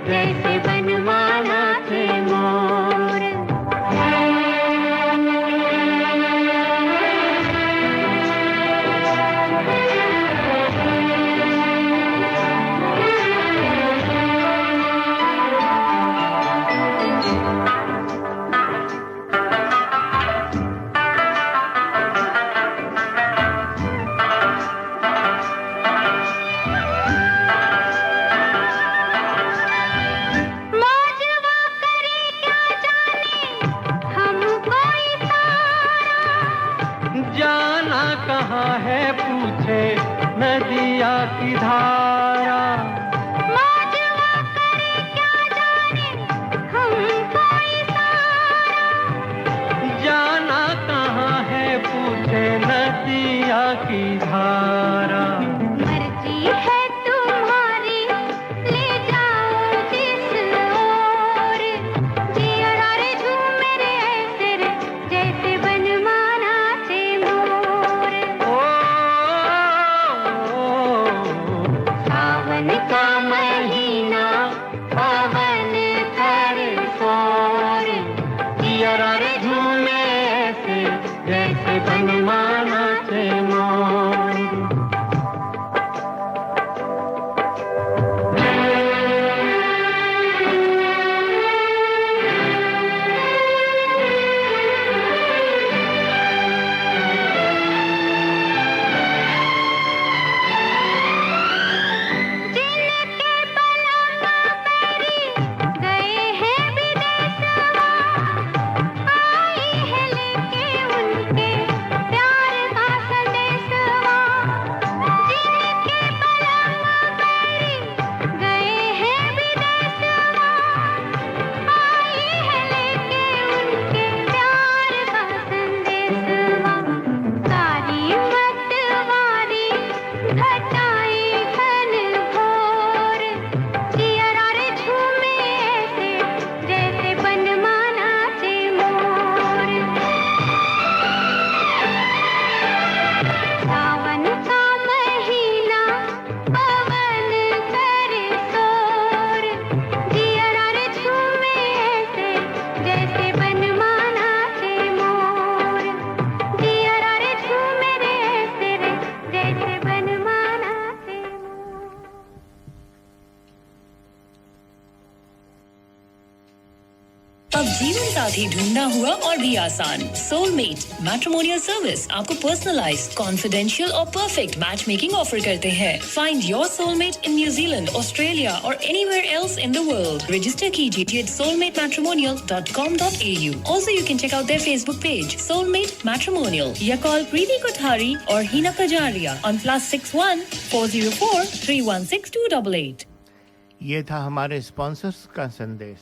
जैसे बनमाना थे मोर। कहाँ है पूछे नदिया की धारा, मौजवा करे क्या जाने हमको इशारा। जाना कहाँ है पूछे नदिया की धारा। मर्जी है तुम्हारी ले जाओ जिस ओर, जिया रे झूमे रे ऐसे रे जैसे बनमाना थे मोर। सावन का महीना पवन कर सोर, जिया रे झूमे ऐसे जैसे बनमाना थे मोर। जिनके पलंग मेरी गए हैं विदेशवा, आई है लेके उनके प्यार का संदेशवा। जिनके पलंग मेरी गए हैं विदेशवा, आई है लेके उनके प्यार का संदेशवा। सारी मतवारी घटाई घन घोर, जिया रे झूमे ऐसे जैसे बनमाना थे मोर। सावन का महीना पवन करे सोर, जिया रे झूमे ऐसे जैसे बनमाना थे मोर। जिया रे झूमे रे ऐसे रे जैसे बनमाना थे मोर। अब जीवन साथी ढूंढना हुआ और भी आसान। सोलमेट मैट्रिमोनियल सर्विस आपको पर्सनलाइज्ड, कॉन्फिडेंशियल और परफेक्ट मैच मेकिंग ऑफर करते हैं। Find your soulmate in New Zealand, Australia और anywhere else in the world. Register कीजिए at soulmatematrimonial.com.au. Also, you can check out their Facebook page, Soulmate Matrimonial. या call Preeti Kothari और Hina Kajaria on +61 404 316 288. ये था हमारे sponsors का संदेश।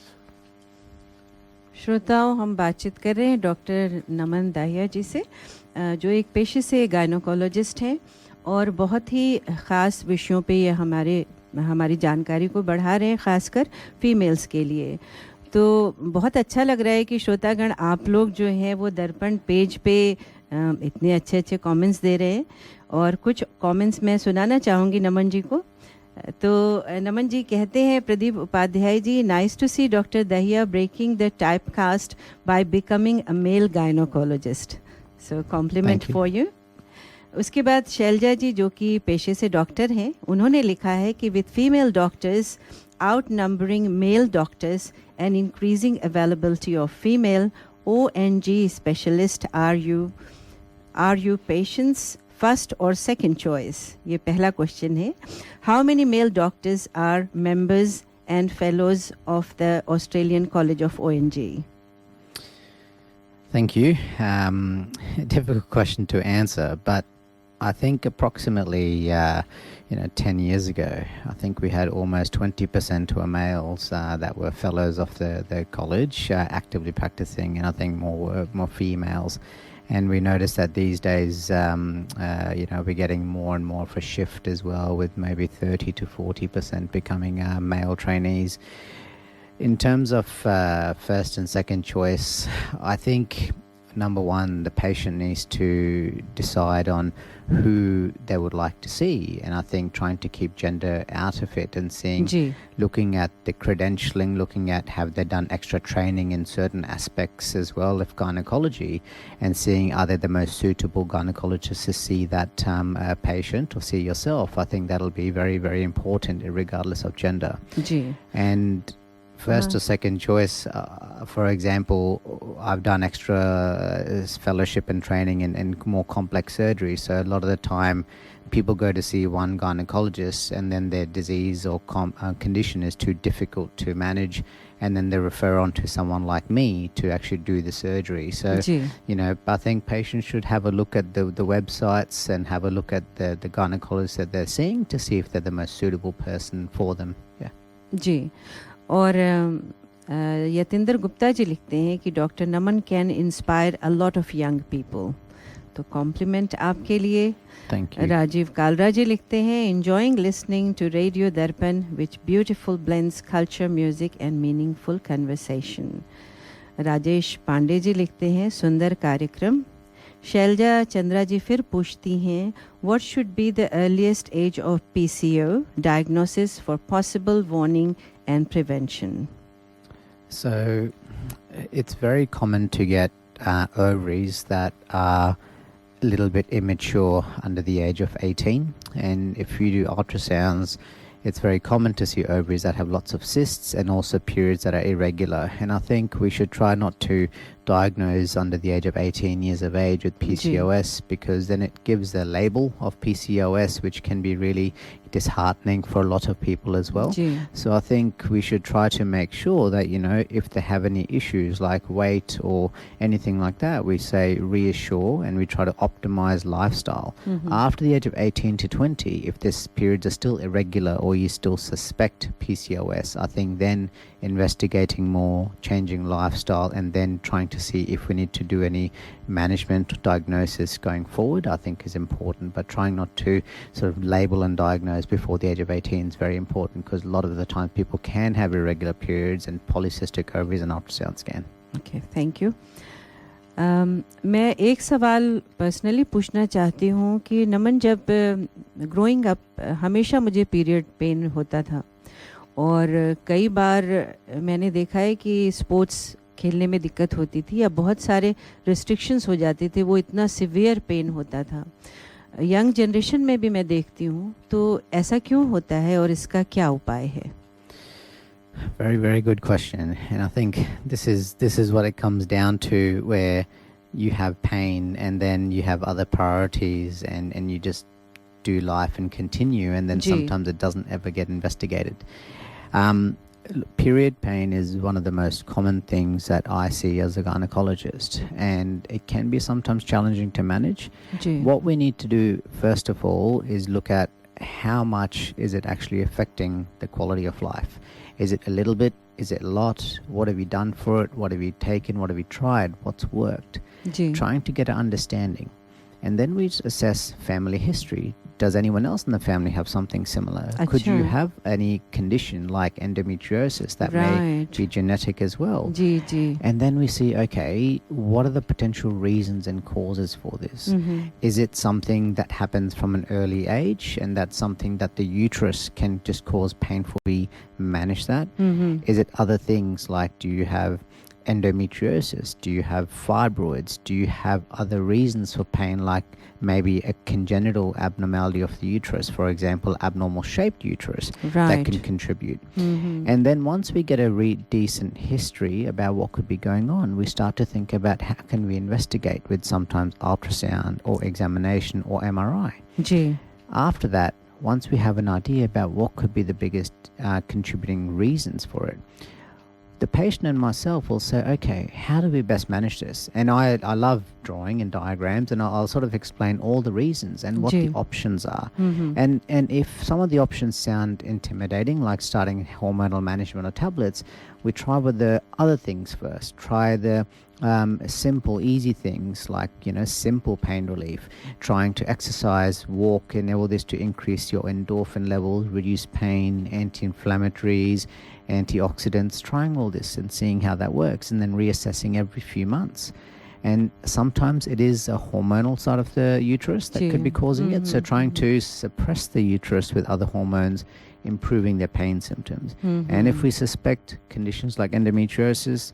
श्रोताओं, हम बातचीत कर रहे हैं डॉक्टर नमन दाहिया जी से, जो एक पेशे से गायनोकोलॉजिस्ट हैं और बहुत ही ख़ास विषयों पे ये हमारी जानकारी को बढ़ा रहे हैं, ख़ासकर फीमेल्स के लिए। तो बहुत अच्छा लग रहा है कि श्रोतागण आप लोग जो हैं वो दर्पण पेज पे इतने अच्छे अच्छे कमेंट्स दे रहे हैं। और कुछ कमेंट्स मैं सुनाना चाहूँगी नमन जी को। तो नमन जी कहते हैं, Pradeep Upadhyay ji, nice to see doctor Dahiya breaking the type cast by becoming a male gynaecologist, so compliment for you. उसके बाद शैलजा जी जो कि पेशे से डॉक्टर हैं, उन्होंने लिखा है कि with female doctors outnumbering male doctors and increasing availability of female ONG specialist, are you patients first और सेकंड चॉइस? ये पहला क्वेश्चन है। How many male doctors are members and fellows of the Australian college of ONG? Thank you. Difficult question to answer, but I think approximately, 10 years ago, I think we had almost 20% were males that were fellows of the college actively practicing, and I think more females. And we noticed that these days, we're getting more and more of a shift as well, with maybe 30 to 40% becoming male trainees. In terms of first and second choice, I think number one, the patient needs to decide on who they would like to see, and I think trying to keep gender out of it and looking at the credentialing, looking at have they done extra training in certain aspects as well of gynecology, and seeing are they the most suitable gynecologists to see that patient or see yourself. I think that'll be very, very important regardless of gender. And first or second choice, for example, I've done extra fellowship and training in more complex surgery, so a lot of the time people go to see one gynecologist and then their disease or condition is too difficult to manage, and then they refer on to someone like me to actually do the surgery. So, you know, I think patients should have a look at the websites and have a look at the gynecologists that they're seeing to see if they're the most suitable person for them. जी, और यतिंदर गुप्ता जी लिखते हैं कि doctor Naman can inspire a lot of young people, तो compliment आपके लिए. Thank you. Rajeev Kalra ji लिखते हैं enjoying listening to radio Darpan which beautiful blends culture, music and meaningful conversation. Rajesh Pandey ji लिखते हैं सुंदर कार्यक्रम. शैलजा चंद्रा जी फिर पूछती हैं what should be the earliest age of PCO diagnosis for possible warning and prevention. So it's very common to get ovaries that are a little bit immature under the age of 18, and if you do ultrasounds, it's very common to see ovaries that have lots of cysts and also periods that are irregular. And I think we should try not to diagnose under the age of 18 years of age with PCOS, because then it gives the label of PCOS, which can be really disheartening for a lot of people as well. So I think we should try to make sure that, you know, if they have any issues like weight or anything like that, we say reassure and we try to optimize lifestyle. After the age of 18 to 20, if this periods are still irregular or you still suspect PCOS, I think then investigating more, changing lifestyle, and then trying to see if we need to do any management diagnosis going forward, I think is important. But trying not to sort of label and diagnose before the age of 18 is very important, because a lot of the time people can have irregular periods and polycystic ovaries and ultrasound scan. Okay, thank you. मैं एक सवाल personally पूछना चाहती हूँ कि नमन, जब growing up हमेशा मुझे पीरियड पेन होता था, और कई बार मैंने देखा है कि स्पोर्ट्स खेलने में दिक्कत होती थी या बहुत सारे रिस्ट्रिक्शंस हो जाते थे, वो इतना सिवियर पेन होता था. यंग जनरेशन में भी मैं देखती हूँ, तो ऐसा क्यों होता है और इसका क्या उपाय है? Very, very good question. And I think this is what it comes down to, where you have pain and then you have other priorities and you just do life and continue, and then sometimes it doesn't ever get investigated. Period pain is one of the most common things that I see as a gynecologist, and it can be sometimes challenging to manage. What we need to do first of all is look at how much is it actually affecting the quality of life. Is it a little bit? Is it a lot? What have you done for it? What have you taken? What have you tried? What's worked? Trying to get an understanding. And then we assess family history. Does anyone else in the family have something similar? Could you have any condition like endometriosis that may be genetic as well? And then we see, okay, what are the potential reasons and causes for this? Is it something that happens from an early age, and that's something that the uterus can just cause painfully manage that? Is it other things like, do you have endometriosis? Do you have fibroids? Do you have other reasons for pain, like maybe a congenital abnormality of the uterus, for example, abnormal shaped uterus, that can contribute? And then once we get a decent history about what could be going on, we start to think about how can we investigate with sometimes ultrasound or examination or MRI. After that, once we have an idea about what could be the biggest contributing reasons for it, the patient and myself will say, okay, how do we best manage this? And I love drawing and diagrams, and I'll sort of explain all the reasons and what the options are. And if some of the options sound intimidating, like starting hormonal management or tablets, we try with the other things first. Try the simple, easy things like, you know, simple pain relief, trying to exercise, walk, and all this to increase your endorphin levels, reduce pain, anti-inflammatories, antioxidants, trying all this and seeing how that works, and then reassessing every few months. And sometimes it is a hormonal side of the uterus that could be causing it. So trying to suppress the uterus with other hormones, improving their pain symptoms. And if we suspect conditions like endometriosis,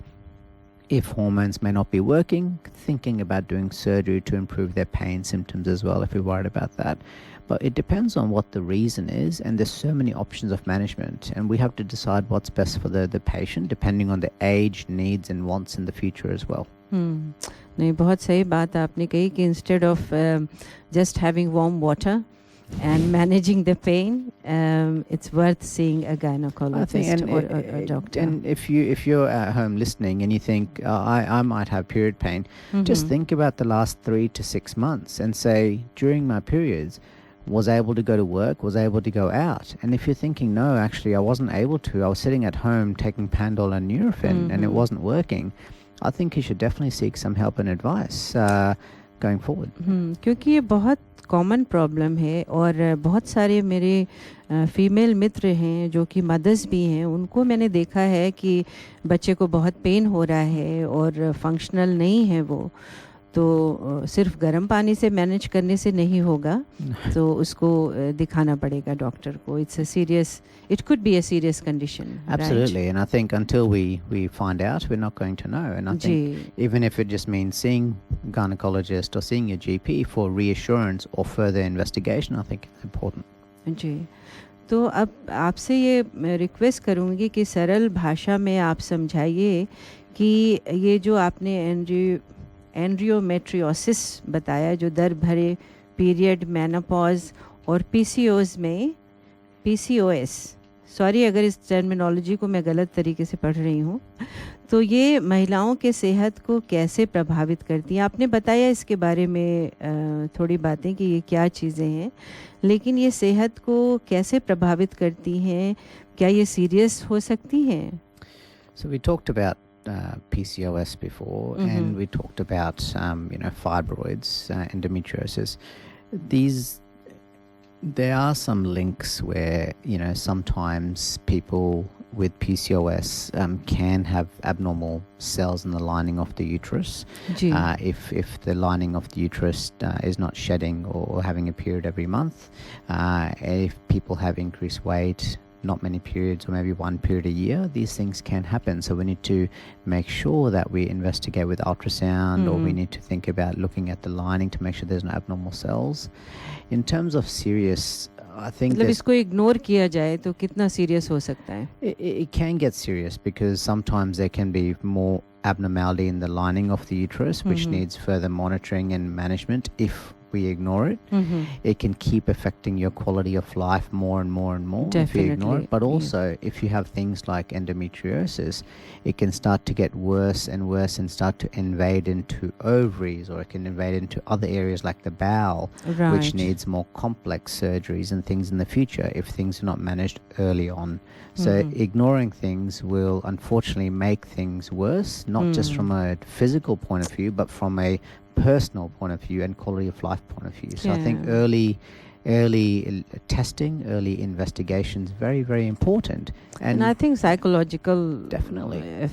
if hormones may not be working, thinking about doing surgery to improve their pain symptoms as well, if we're worried about that. But it depends on what the reason is, and there's so many options of management, and we have to decide what's best for the patient depending on the age, needs and wants in the future as well. नहीं, बहुत सही बात आपने कही कि instead of just having warm water and managing the pain, it's worth seeing a gynecologist or a doctor. And if you're at home listening and you think, I might have period pain, just think about the last 3 to 6 months and say, during my periods, was I able to go to work, was I able to go out? And if you're thinking, no, actually I wasn't able to, I was sitting at home taking Pandol and Nurofen and it wasn't working, I think you should definitely seek some help and advice going forward. क्योंकि ये बहुत common problem है और बहुत सारे मेरे female मित्र हैं जो कि मदर्स भी हैं, उनको मैंने देखा है कि बच्चे को बहुत पेन हो रहा है और फंक्शनल नहीं है वो, तो सिर्फ गर्म पानी से मैनेज करने से नहीं होगा, तो उसको दिखाना पड़ेगा डॉक्टर को. It's a serious, it could be a serious condition. Absolutely, right? And I think until we find out, we're not going to know. And I think even if it just means seeing a gynecologist or seeing your GP for reassurance or further investigation, I think it's important. जी, तो अब आपसे ये request करूँगी कि सरल भाषा में आप समझाइए कि ये जो आपने एंड्रियोमेट्रियोसिस बताया, जो दर भरे पीरियड, मेनोपॉज और PCOS, सॉरी अगर इस टर्मिनोलॉजी को मैं गलत तरीके से पढ़ रही हूँ, तो ये महिलाओं के सेहत को कैसे प्रभावित करती हैं? आपने बताया इसके बारे में थोड़ी बातें कि ये क्या चीज़ें हैं, लेकिन ये सेहत को कैसे प्रभावित करती हैं? क्या ये सीरियस हो सकती हैं? So we talked about PCOS before, and we talked about fibroids, endometriosis. There are some links where sometimes people with PCOS can have abnormal cells in the lining of the uterus. If the lining of the uterus is not shedding or having a period every month, if people have increased weight, not many periods or maybe one period a year, these things can happen. So we need to make sure that we investigate with ultrasound, or we need to think about looking at the lining to make sure there's no abnormal cells. In terms of serious, I think मतलब इसको ignore किया जाए तो कितना serious हो सकता है? It can get serious because sometimes there can be more abnormality in the lining of the uterus, which needs further monitoring and management. If we ignore it, it can keep affecting your quality of life more and more and more. Definitely, if you ignore it. But also, if you have things like endometriosis, it can start to get worse and worse and start to invade into ovaries, or it can invade into other areas like the bowel, which needs more complex surgeries and things in the future if things are not managed early on. So ignoring things will unfortunately make things worse, not just from a physical point of view, but from a personal point of view and quality of life point of view. So I think early testing, early investigation is very, very important. And I think psychological definitely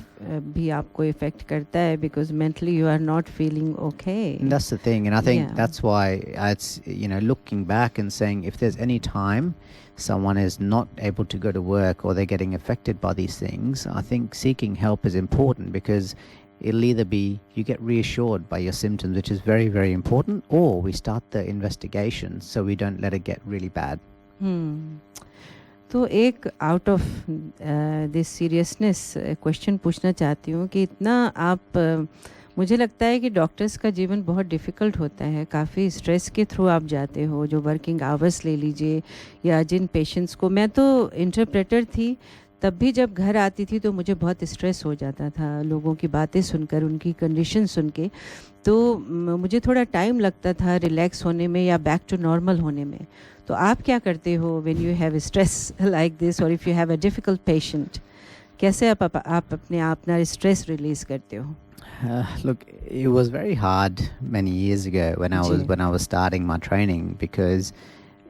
भी आपको affect करता है, because mentally you are not feeling okay. And that's the thing, and I think that's why it's looking back and saying, if there's any time someone is not able to go to work or they're getting affected by these things, I think seeking help is important, because it'll either be you get reassured by your symptoms, which is very, very important, or we start the investigation so we don't let it get really bad. तो एक out of this seriousness question पूछना चाहती हूँ कि इतना आप मुझे लगता है कि डॉक्टर्स का जीवन बहुत डिफ़िकल्ट होता है, काफ़ी स्ट्रेस के थ्रू आप जाते हो, जो वर्किंग आवर्स ले लीजिए, या जिन पेशेंट्स को, मैं तो इंटरप्रेटर थी तब भी जब घर आती थी तो मुझे बहुत स्ट्रेस हो जाता था लोगों की बातें सुनकर, उनकी कंडीशन सुन के, तो मुझे थोड़ा टाइम लगता था रिलैक्स होने में या बैक टू नॉर्मल होने में. तो आप क्या करते हो when you have stress like this, और if you have a difficult patient, कैसे आप अपना स्ट्रेस रिलीज करते हो? Look, it was very hard many years ago when I was starting my training, because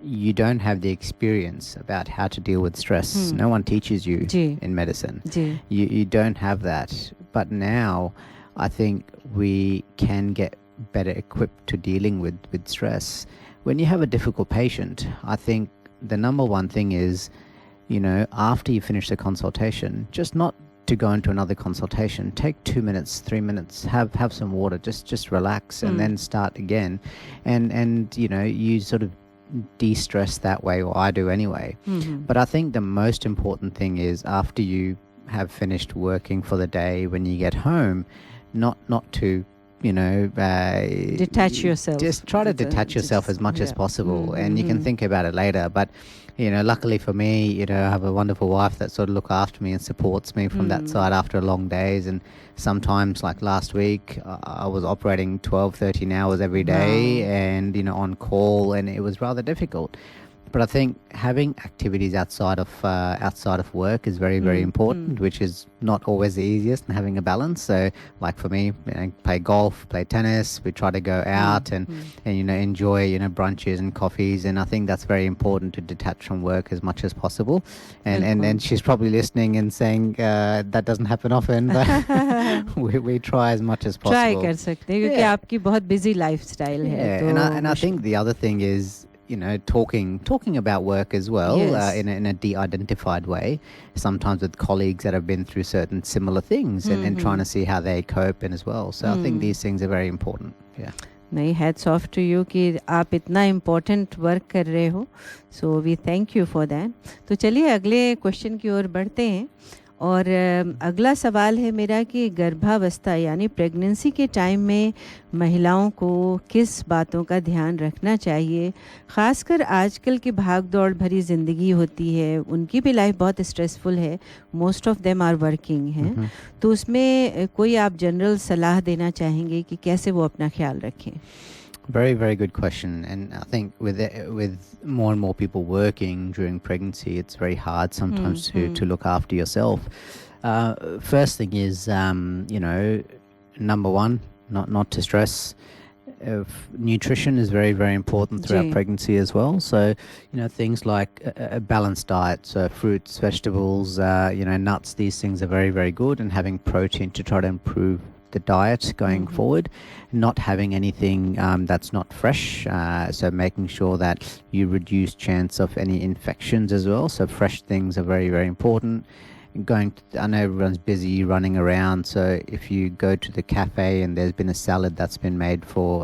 you don't have the experience about how to deal with stress. No one teaches you in medicine. You don't have that. But now I think we can get better equipped to dealing with stress. When you have a difficult patient, I think the number one thing is, after you finish the consultation, just not to go into another consultation. Take 2 minutes, 3 minutes, have some water, just relax, and then start again. And you sort of de-stress that way, or I do anyway. But I think the most important thing is, after you have finished working for the day, when you get home, not to detach yourself. Just try to detach yourself as much as possible, and you can think about it later. But luckily for me, I have a wonderful wife that sort of look after me and supports me from that side after long days. And sometimes, like last week, I was operating 12, 13 hours every day, and on call, and it was rather difficult. But I think having activities outside of work is very, very important, which is not always the easiest, and having a balance. So, like for me, play golf, play tennis. We try to go out and enjoy brunches and coffees. And I think that's very important, to detach from work as much as possible. And she's probably listening and saying that doesn't happen often, but we try as much as possible. Try कर सकते हैं क्योंकि आपकी बहुत busy lifestyle है. Yeah, and I think the other thing is, talking about work as well, in a de-identified way, sometimes with colleagues that have been through certain similar things, and trying to see how they cope in as well. So I think these things are very important. Yeah. नहीं, hats off to you कि आप इतना important work कर रहे हो. So we thank you for that. तो चलिए अगले question की ओर बढ़ते हैं. और अगला सवाल है मेरा कि गर्भावस्था यानी प्रेगनेंसी के टाइम में महिलाओं को किस बातों का ध्यान रखना चाहिए. ख़ासकर आजकल की भाग दौड़ भरी ज़िंदगी होती है, उनकी भी लाइफ बहुत स्ट्रेसफुल है, most of them are working हैं. तो उसमें कोई आप जनरल सलाह देना चाहेंगे कि कैसे वो अपना ख्याल रखें. Very, very good question. And I think with more and more people working during pregnancy, it's very hard sometimes to look after yourself. First thing is, number one, not to stress. Nutrition is very, very important throughout pregnancy as well. So, things like a balanced diet, so fruits, vegetables, nuts, these things are very, very good, and having protein to try to improve the diet going forward, not having anything that's not fresh, so making sure that you reduce chance of any infections as well. So fresh things are very, very important. I know everyone's busy running around, so if you go to the cafe and there's been a salad that's been made for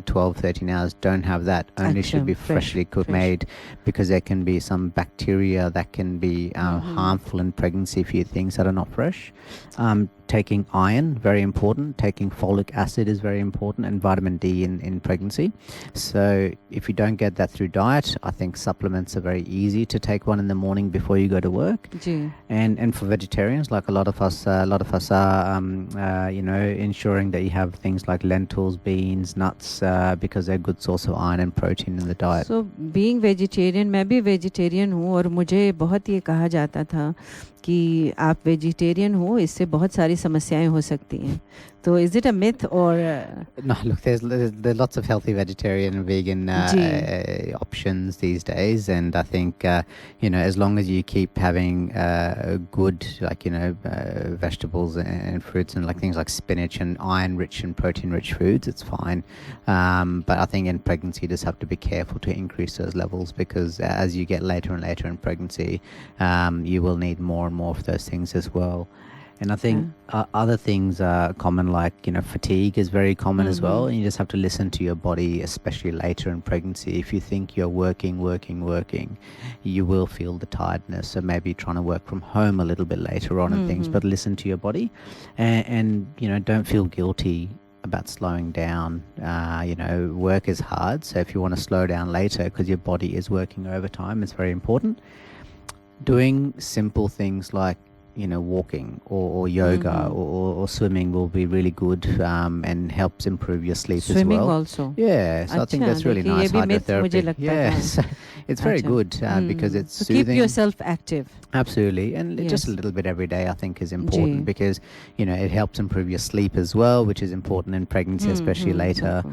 12, 13 hours, don't have that. Only should be freshly made, because there can be some bacteria that can be harmful in pregnancy if you eat things that are not fresh. Taking iron, very important. Taking folic acid is very important, and vitamin D in pregnancy. So if you don't get that through diet, I think supplements are very easy to take one in the morning before you go to work. And for vegetarians, like a lot of us are, ensuring that you have things like lentils, beans, nuts, because they're a good source of iron and protein in the diet. So being vegetarian, मैं भी vegetarian हूँ, और मुझे बहुत ये कहा जाता था कि आप वेजिटेरियन हो, इससे बहुत सारी समस्याएं हो सकती हैं. So is it a myth or? No, look, there's lots of healthy vegetarian and vegan options these days, and I think as long as you keep having good vegetables and fruits and like things like spinach and iron-rich and protein-rich foods, it's fine. But I think in pregnancy you just have to be careful to increase those levels, because as you get later and later in pregnancy, you will need more and more of those things as well. And I think other things are common, like, fatigue is very common as well. And you just have to listen to your body, especially later in pregnancy. If you think you're working, you will feel the tiredness. So maybe trying to work from home a little bit later on and things, but listen to your body, and don't feel guilty about slowing down. Work is hard. So if you want to slow down later because your body is working overtime, it's very important. Doing simple things like walking or yoga or swimming will be really good, and helps improve your sleep swimming as well. Also, yeah, so I think that's really nice. Hydrotherapy, yes, it's very good because it's so soothing. Keep yourself active. Absolutely, and just a little bit every day I think is important, because it helps improve your sleep as well, which is important in pregnancy, especially later.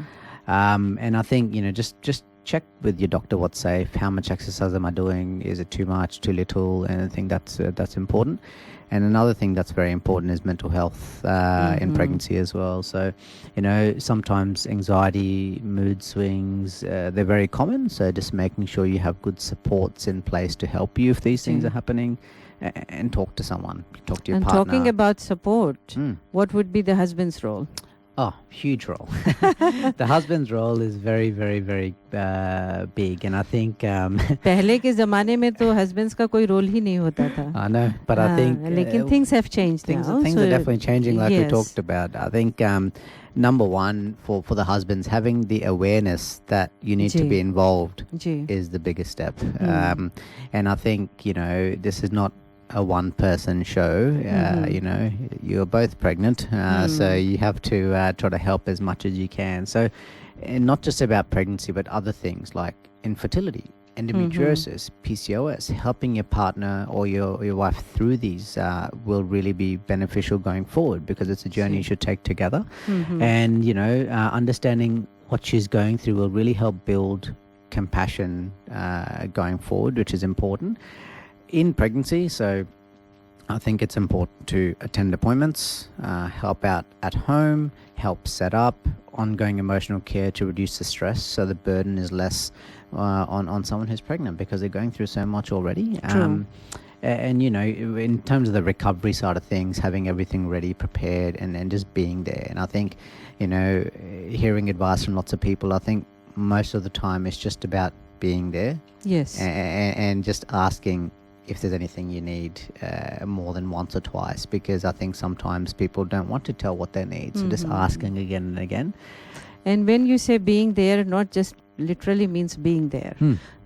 And I think just check with your doctor what's safe, how much exercise am I doing, is it too much, too little, and I think that's important. And another thing that's very important is mental health in pregnancy as well. So, sometimes anxiety, mood swings, they're very common. So just making sure you have good supports in place to help you if these things are happening, and talk to someone, talk to your partner. And talking about support, what would be the husband's role? Oh, huge role. The husband's role is very, very, very big, and I think पहले के ज़माने में तो husbands का कोई role ही नहीं होता था. I know, but I think लेकिन things have changed now. Things are definitely changing, like we talked about. I think number one for the husbands, having the awareness that you need to be involved is the biggest step. And I think this is not a one-person show. You're both pregnant, so you have to try to help as much as you can. So, and not just about pregnancy, but other things like infertility, endometriosis, PCOS. Helping your partner or your wife through these will really be beneficial going forward, because it's a journey you should take together. And understanding what she's going through will really help build compassion going forward, which is important in pregnancy. So I think it's important to attend appointments, help out at home, help set up ongoing emotional care to reduce the stress, so the burden is less on someone who's pregnant, because they're going through so much already. And in terms of the recovery side of things, having everything ready, prepared, and just being there. And I think hearing advice from lots of people, I think most of the time it's just about being there. Yes. And just asking if there's anything you need more than once or twice, because I think sometimes people don't want to tell what they need. So just asking again and again. And when you say being there, not just literally means being there.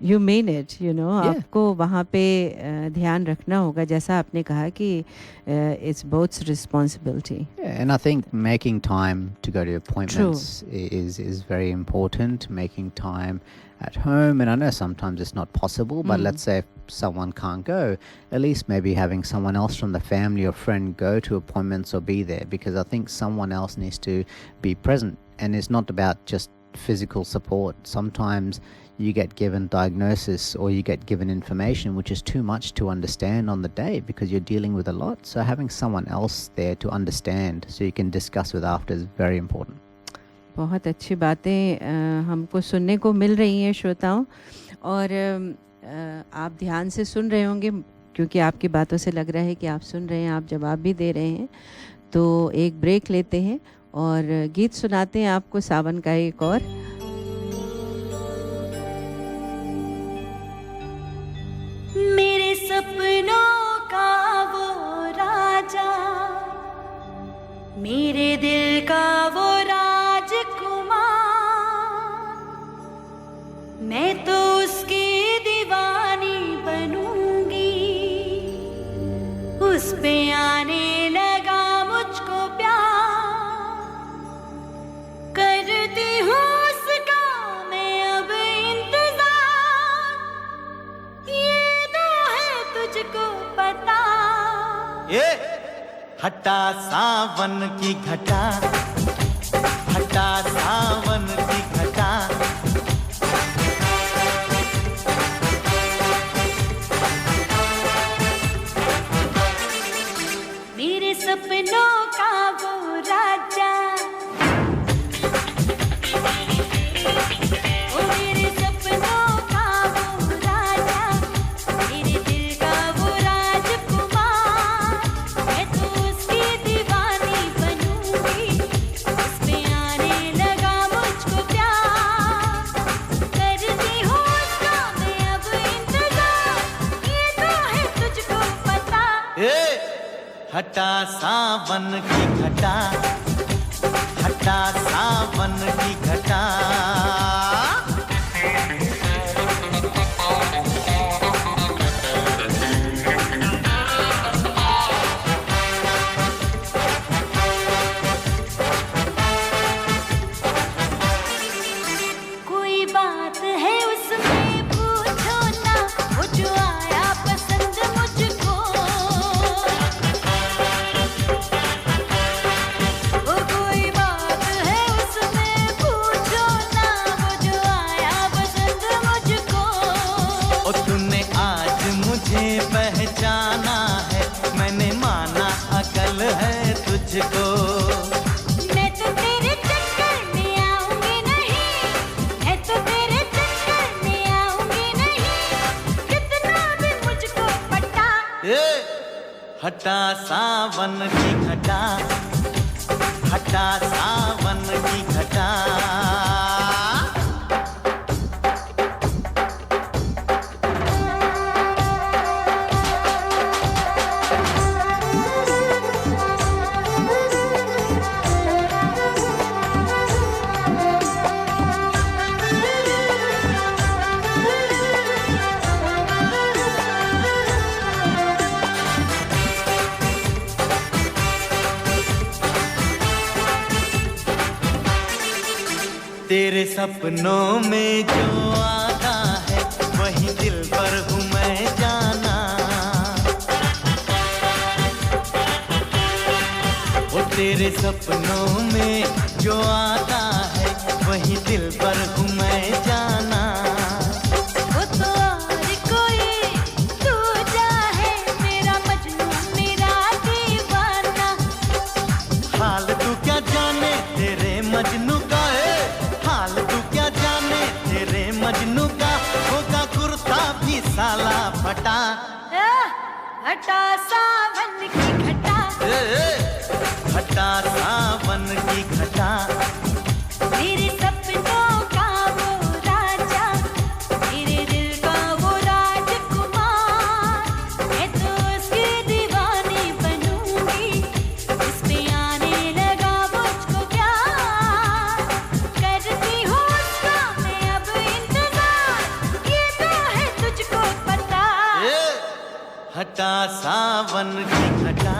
You mean it, आपको वहाँ पे ध्यान रखना होगा, जैसा आपने कहा कि it's both responsibility. Yeah, and I think making time to go to appointments is very important. Making time at home, and I know sometimes it's not possible, but let's say if someone can't go, at least maybe having someone else from the family or friend go to appointments or be there, because I think someone else needs to be present. And it's not about just physical support. Sometimes you get given diagnosis or you get given information which is too much to understand on the day, because you're dealing with a lot. So having someone else there to understand so you can discuss with after is very important. बहुत अच्छी बातें हमको सुनने को मिल रही हैं श्रोताओं, और आप ध्यान से सुन रहे होंगे, क्योंकि आपकी बातों से लग रहा है कि आप सुन रहे हैं, आप जवाब भी दे रहे हैं. तो एक ब्रेक लेते हैं और गीत सुनाते हैं आपको, सावन का एक और. मेरे सपनों का वो राजा, मेरे दिल का वो राजकुमार, मैं तो उसकी दीवानी बनूंगी, उस पे आने लगा मुझको प्यार, करती हूँ उसका मैं अब इंतजार, ये तो है तुझको पता. ये हटा सावन की घटा, हटा सावन की घटा, मेरे सपनों का वो राजा, ओ मेरे सपनों का वो राजा, मेरे दिल का वो राजकुमार, मैं तो उसकी दीवानी बनूंगी, उस पे आने लगा मुझको प्यार, करती हूँ उसका मैं अब इंतजार, ये तो है तुझको पता. हटा सावन की घटा, हटा सावन की घटा. कोई बात है उसमें पूछो ना, वो जो आया पसंद मुझको, वो कोई बात है उसमें पूछो ना, वो जो तुझको मैं तो तेरे चक्कर में आऊंगी नहीं, मैं तो तेरे चक्कर में आऊंगी नहीं, कितना भी मुझको पटा। हटा सावन की घटा, हटा सावन की घटा। तेरे सपनों में जो आता है वही दिल पर हूँ मैं जाना। वो तेरे सपनों में जो आता है वही दिल पर हूँ मैं जाना। वो तो और कोई दूजा है, मेरा मजनू मेरा दीवाना। हाल तू क्या जाने तेरे मजनू का है, हाल तू क्या जाने तेरे मजनू का, होगा कुर्ता भी साला फटा। हटा सावन की घटा, हटा सावन की घटा। मेरे सपनों का वो राजा, मेरे दिल का वो राजकुमार, मैं तो उसकी दीवानी बनूंगी, इस पे आने लगा मुझको प्यार, करती हूँ उसका मैं अब इंतजार, ये तो है तुझको पता। हटा सावन की घटा,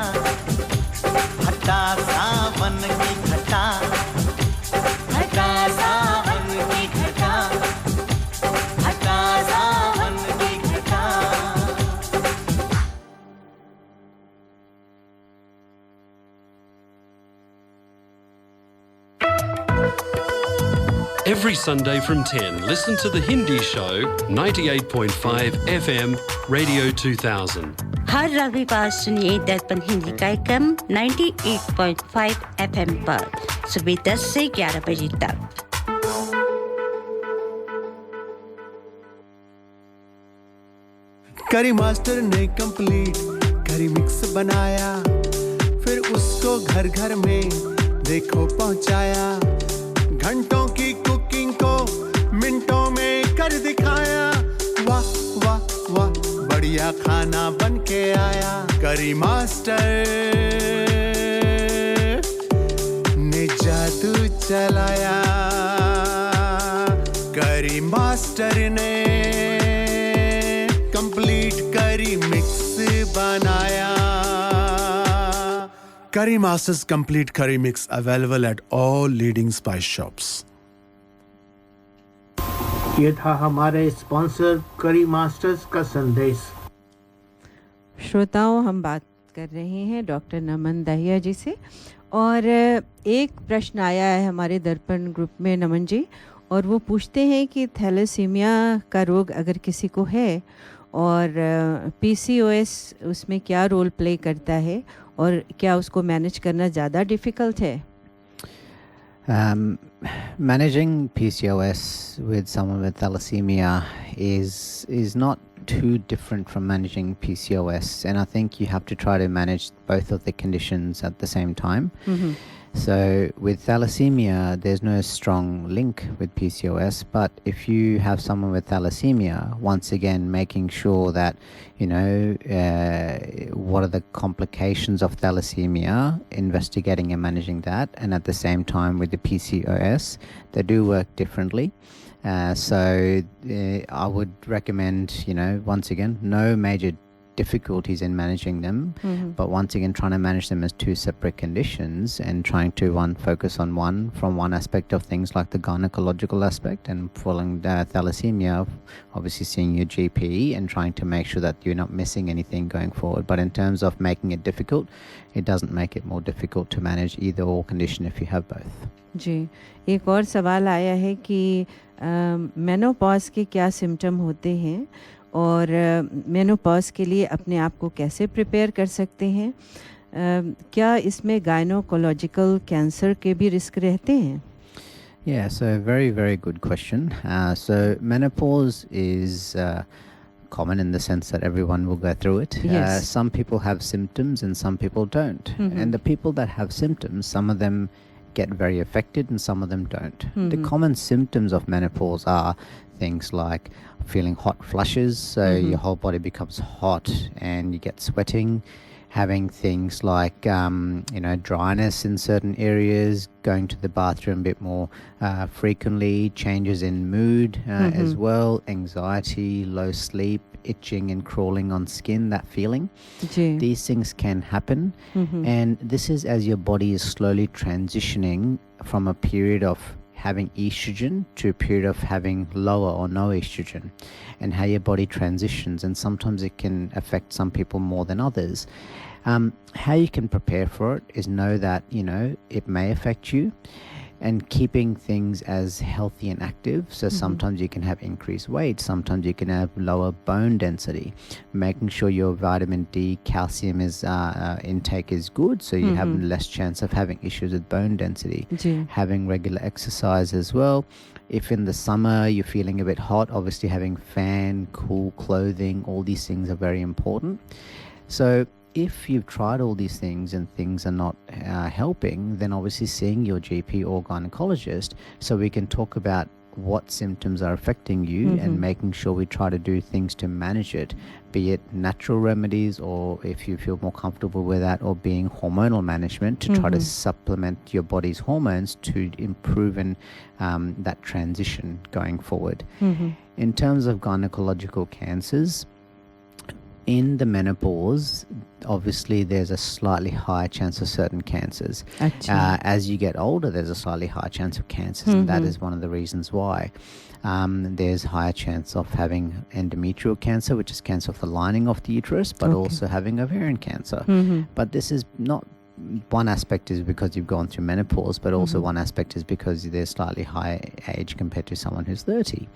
हटा सावन की घटा, हटा सावन की घटा, हटा सावन की घटा। Every Sunday from 10, listen to The Hindi Show, 98.5 FM, Radio 2000. हर रविवार सुनिए दर्पण हिंदी कार्यक्रम 98.5 FM पर सुबह 10 से 11 बजे तक। करी मास्टर ने कंप्लीट करी मिक्स बनाया, फिर उसको घर घर में देखो पहुंचाया। घंटों की कुकिंग को मिनटों में कर दिखाया। वाह वाह वाह बढ़िया खाना बन के आया। करी मास्टर ने जादू चलाया। करी मास्टर ने कंप्लीट करी मिक्स बनाया। Curry Masters Complete Curry Mix available at all leading spice shops. ये था हमारे स्पॉन्सर करी मास्टर्स का संदेश। श्रोताओं, हम बात कर रहे हैं डॉक्टर नमन दाहिया जी से, और एक प्रश्न आया है हमारे दर्पण ग्रुप में नमन जी, और वो पूछते हैं कि थैलेसीमिया का रोग अगर किसी को है और PCOS उसमें क्या रोल प्ले करता है, और क्या उसको मैनेज करना ज़्यादा डिफ़िकल्ट है? Managing PCOS with someone with thalassemia is not too different from managing PCOS, and I think you have to try to manage both of the conditions at the same time. Mm-hmm. So with thalassemia, there's no strong link with PCOS, but if you have someone with thalassemia, once again making sure that you know what are the complications of thalassemia, investigating and managing that, and at the same time with the PCOS, they do work differently. So I would recommend, you know, once again, no major difficulties in managing them, but once again trying to manage them as two separate conditions, and trying to focus on one aspect of things like the gynecological aspect, and following thalassemia, obviously seeing your GP and trying to make sure that you're not missing anything going forward. But in terms of making it difficult, it doesn't make it more difficult to manage either or condition if you have both. जी, एक और सवाल आया है कि menopause के क्या symptom होते हैं, और मेनोपॉज के लिए अपने आप को कैसे प्रिपेयर कर सकते हैं। क्या इसमें गायनोकोलॉजिकल कैंसर के भी रिस्क रहते हैं? Yeah, so very good question. So menopause is common in the sense that everyone will go through it. Yes. Some people have symptoms and some people don't. Mhm. And the people that have symptoms, some of them get very affected and some of them don't. The Mhm. common symptoms of menopause are things like feeling hot flushes, so Mhm. your whole body becomes hot and you get sweating, having things like dryness in certain areas, going to the bathroom a bit more frequently, changes in mood as Mhm. well, anxiety, low sleep, itching and crawling on skin, that feeling. Ji. These things can happen, Mhm. and this is as your body is slowly transitioning from a period of having estrogen to a period of having lower or no estrogen, and how your body transitions, and sometimes it can affect some people more than others. How you can prepare for it is know that it may affect you, and keeping things as healthy and active. So sometimes you can have increased weight, sometimes you can have lower bone density, making sure your vitamin D, calcium is intake is good, so you have less chance of having issues with bone density. Ji. Having regular exercise as well. If in the summer you're feeling a bit hot, obviously having fan, cool clothing, all these things are very important. So if you've tried all these things and things are not helping, then obviously seeing your GP or gynecologist so we can talk about what symptoms are affecting you and making sure we try to do things to manage it, be it natural remedies, or if you feel more comfortable with that, or being hormonal management to try to supplement your body's hormones to improve in that transition going forward. In terms of gynecological cancers, in the menopause, obviously there's a slightly higher chance of certain cancers. अच्छा. As you get older, there's a slightly higher chance of cancers, and that is one of the reasons why. There's higher chance of having endometrial cancer, which is cancer of the lining of the uterus, but Okay. also having ovarian cancer. But this is not, one aspect is because you've gone through menopause, but also one aspect is because there's slightly higher age compared to someone who's 30.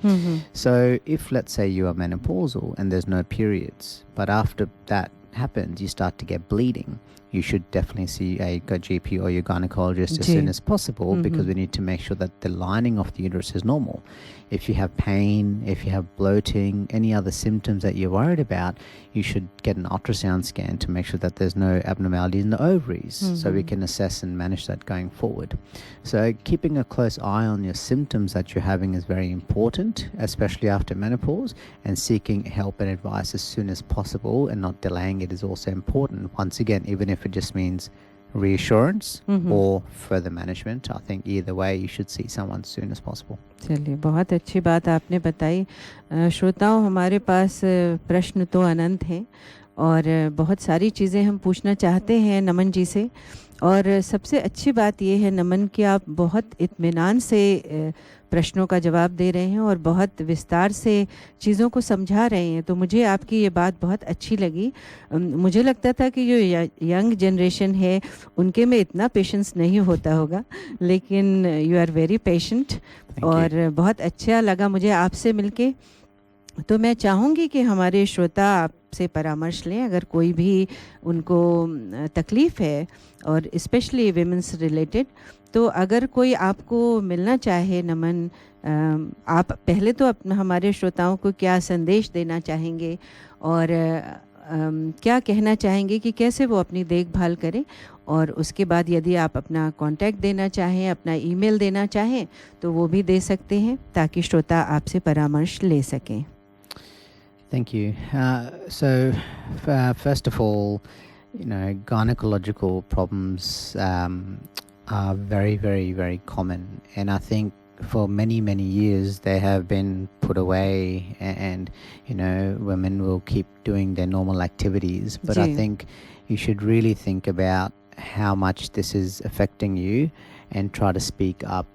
So if, let's say, you are menopausal and there's no periods, but after that happens, you start to get bleeding, you should definitely see a GP or your gynecologist as ji. soon as possible, because we need to make sure that the lining of the uterus is normal. If you have pain, if you have bloating, any other symptoms that you're worried about, you should get an ultrasound scan to make sure that there's no abnormalities in the ovaries, so we can assess and manage that going forward. So keeping a close eye on your symptoms that you're having is very important, especially after menopause, and seeking help and advice as soon as possible and not delaying it is also important. Once again, even if it just means reassurance or further management, I think either way you should see someone as soon as possible. चलिए, बहुत अच्छी बात आपने बताई। श्रोताओं, हमारे पास प्रश्न तो अनंत हैं और बहुत सारी चीज़ें हम पूछना चाहते हैं नमन जी से, और सबसे अच्छी बात ये है नमन कि आप बहुत इत्मीनान से प्रश्नों का जवाब दे रहे हैं और बहुत विस्तार से चीज़ों को समझा रहे हैं। तो मुझे आपकी ये बात बहुत अच्छी लगी। मुझे लगता था कि जो यंग जनरेशन है उनके में इतना पेशेंस नहीं होता होगा, लेकिन यू आर वेरी पेशेंट और बहुत अच्छा लगा मुझे आपसे मिलके। तो मैं चाहूँगी कि हमारे श्रोता आपसे परामर्श लें अगर कोई भी उनको तकलीफ़ है, और स्पेशली विमेंस रिलेटेड। तो अगर कोई आपको मिलना चाहे नमन, आप पहले तो हमारे श्रोताओं को क्या संदेश देना चाहेंगे और क्या कहना चाहेंगे कि कैसे वो अपनी देखभाल करें, और उसके बाद यदि आप अपना कांटेक्ट देना चाहें, अपना ईमेल देना चाहें तो वो भी दे सकते हैं ताकि श्रोता आपसे परामर्श ले सकें। Thank you. First of all, gynecological problems are very, very, very common, and I think for many, many years they have been put away, and women will keep doing their normal activities. But I think you should really think about how much this is affecting you and try to speak up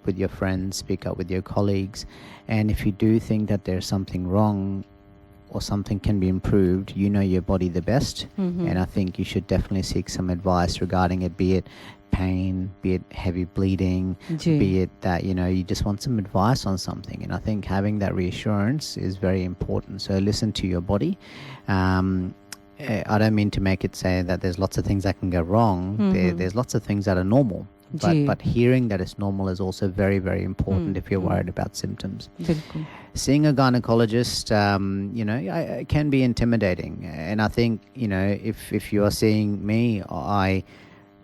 with your friends, speak up with your colleagues. And if you do think that there's something wrong or something can be improved, you know your body the best. And I think you should definitely seek some advice regarding it, be it pain, be it heavy bleeding, be it that, you just want some advice on something. And I think having that reassurance is very important. So listen to your body. I don't mean to make it say that there's lots of things that can go wrong. There's lots of things that are normal. But hearing that it's normal is also very, very important if you're worried about symptoms. Seeing a gynecologist, it can be intimidating. And I think, if you are seeing me, I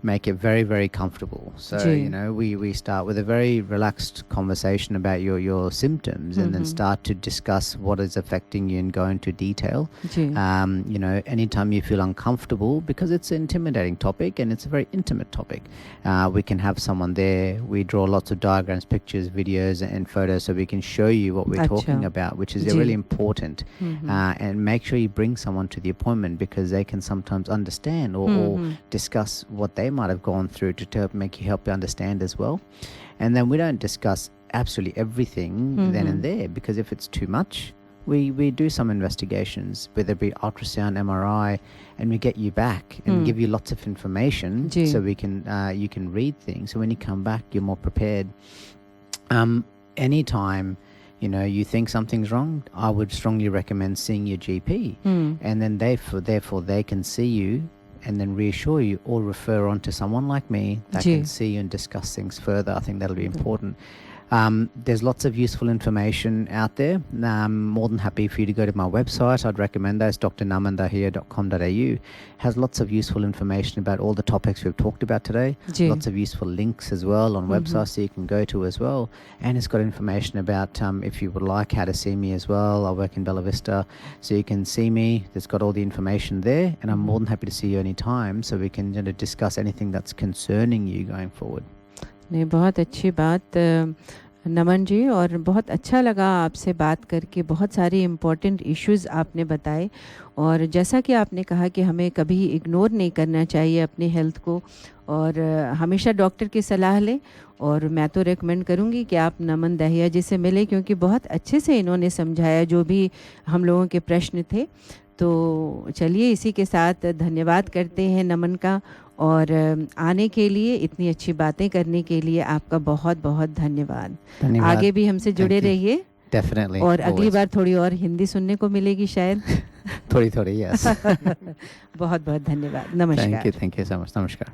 make it very, very comfortable. So, we start with a very relaxed conversation about your symptoms and then start to discuss what is affecting you and go into detail. Anytime you feel uncomfortable, because it's an intimidating topic and it's a very intimate topic, we can have someone there. We draw lots of diagrams, pictures, videos and photos so we can show you what we're talking about, which is really important. And make sure you bring someone to the appointment because they can sometimes understand or discuss what they might have gone through to help you understand as well. And then we don't discuss absolutely everything then and there, because if it's too much, we do some investigations, whether it be ultrasound, MRI, and we get you back and give you lots of information so we can you can read things. So when you come back, you're more prepared. Anytime you think something's wrong, I would strongly recommend seeing your GP, and then therefore they can see you and then reassure you or refer on to someone like me that can see you and discuss things further. I think that'll be important. There's lots of useful information out there. I'm more than happy for you to go to my website. I'd recommend that. It's drnamandahiya.com.au. Has lots of useful information about all the topics we've talked about today. Lots of useful links as well on websites so you can go to as well. And it's got information about if you would like how to see me as well. I work in Bella Vista, so you can see me. It's got all the information there, and I'm more than happy to see you anytime so we can discuss anything that's concerning you going forward. नहीं, बहुत अच्छी बात नमन जी, और बहुत अच्छा लगा आपसे बात करके। बहुत सारे इम्पोर्टेंट इश्यूज़ आपने बताए, और जैसा कि आपने कहा कि हमें कभी इग्नोर नहीं करना चाहिए अपनी हेल्थ को, और हमेशा डॉक्टर की सलाह लें। और मैं तो रेकमेंड करूँगी कि आप नमन दाहिया जी से मिलें, क्योंकि बहुत अच्छे से इन्होंने समझाया जो भी हम लोगों के प्रश्न थे। तो चलिए, इसी के साथ धन्यवाद करते हैं नमन का, और आने के लिए, इतनी अच्छी बातें करने के लिए आपका बहुत बहुत धन्यवाद। आगे भी हमसे जुड़े रहिए। Definitely. और अगली बार थोड़ी और हिंदी सुनने को मिलेगी शायद। थोड़ी yes. बहुत बहुत धन्यवाद। नमस्कार। Thank you so much. नमस्कार।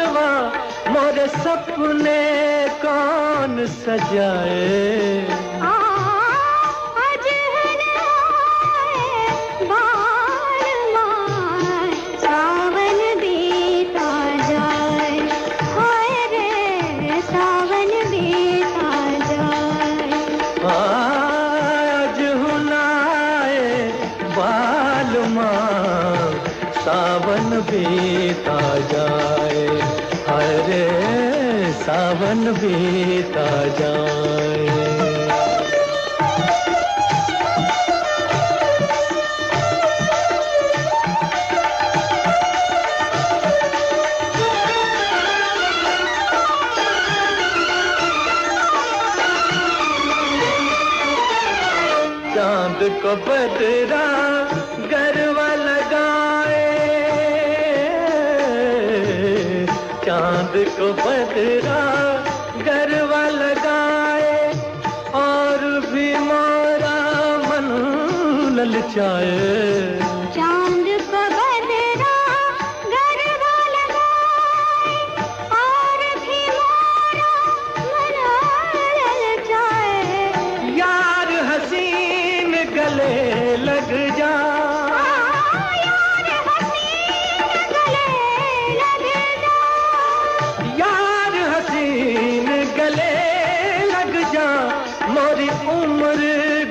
फूलवा मोरे सपने कौन सजाए सावन बीता जाए, हाय रे सावन बीता जाए। चांद को बदरा गरबा लगाए, चांद को बदरा गरबा लगाए, और भी मोरा मन ललचाए। चांद को बदरा गरबा लगाए, और भी मोरा मन ललचाए। यार हसीन गले लग जा, यार हसीन गले लग जा, मोरी उम्र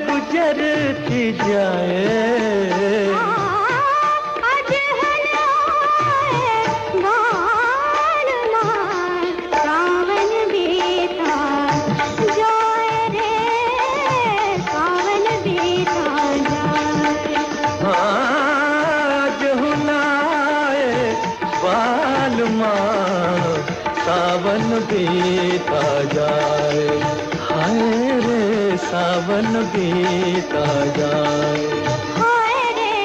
गुजरती जाए। सावन बीता जाए, हाय रे सावन बीता जाए, हाय रे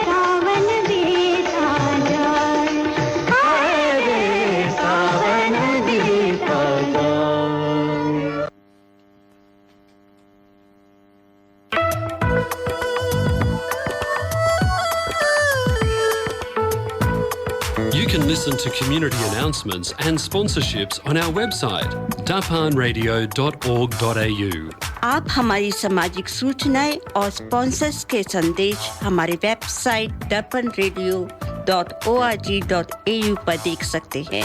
सावन बीता जाए, हाय रे सावन बीता जाए। You can listen to community announcements and sponsorships on our website, dapanradio.org.au. आप हमारी सामाजिक सूचनाएं और स्पॉन्सर्स के संदेश हमारे वेबसाइट dapanradio.org.au पर देख सकते हैं।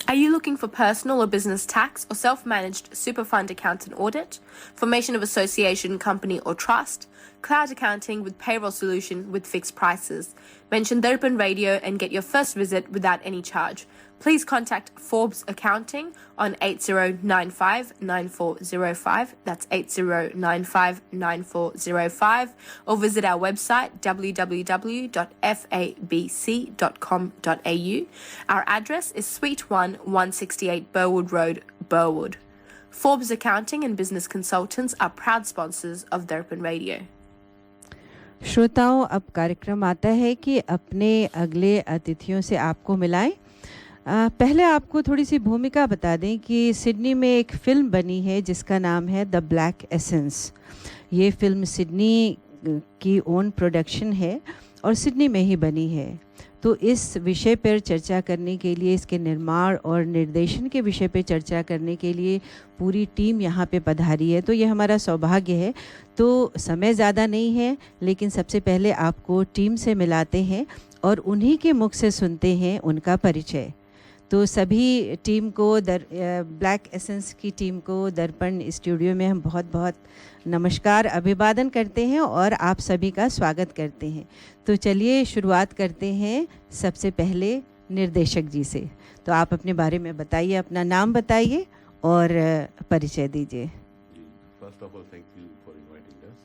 Are you looking for personal or business tax or self-managed super fund account and audit, formation of association, company or trust, cloud accounting with payroll solution with fixed prices? Mention Darpan Radio and get your first visit without any charge. Please contact Forbes Accounting on 8095-9405, that's 8095-9405, or visit our website www.fabc.com.au. Our address is Suite 1, 168 Burwood Road, Burwood. Forbes Accounting and Business Consultants are proud sponsors of Darpan Radio. श्रोताओं, अब कार्यक्रम आता है कि अपने अगले अतिथियों से आपको मिलाएं। पहले आपको थोड़ी सी भूमिका बता दें कि सिडनी में एक फ़िल्म बनी है जिसका नाम है द ब्लैक एसेंस। ये फ़िल्म सिडनी की ओन प्रोडक्शन है और सिडनी में ही बनी है। तो इस विषय पर चर्चा करने के लिए, इसके निर्माण और निर्देशन के विषय पर चर्चा करने के लिए पूरी टीम यहाँ पे पधारी है। तो ये हमारा सौभाग्य है। तो समय ज़्यादा नहीं है, लेकिन सबसे पहले आपको टीम से मिलाते हैं और उन्हीं के मुख से सुनते हैं उनका परिचय। तो सभी टीम को ब्लैक एसेंस की टीम को दर्पण स्टूडियो में हम बहुत बहुत नमस्कार, अभिवादन करते हैं और आप सभी का स्वागत करते हैं। तो चलिए शुरुआत करते हैं सबसे पहले निर्देशक जी से। तो आप अपने बारे में बताइए, अपना नाम बताइए और परिचय दीजिए। First of all thank you for inviting us.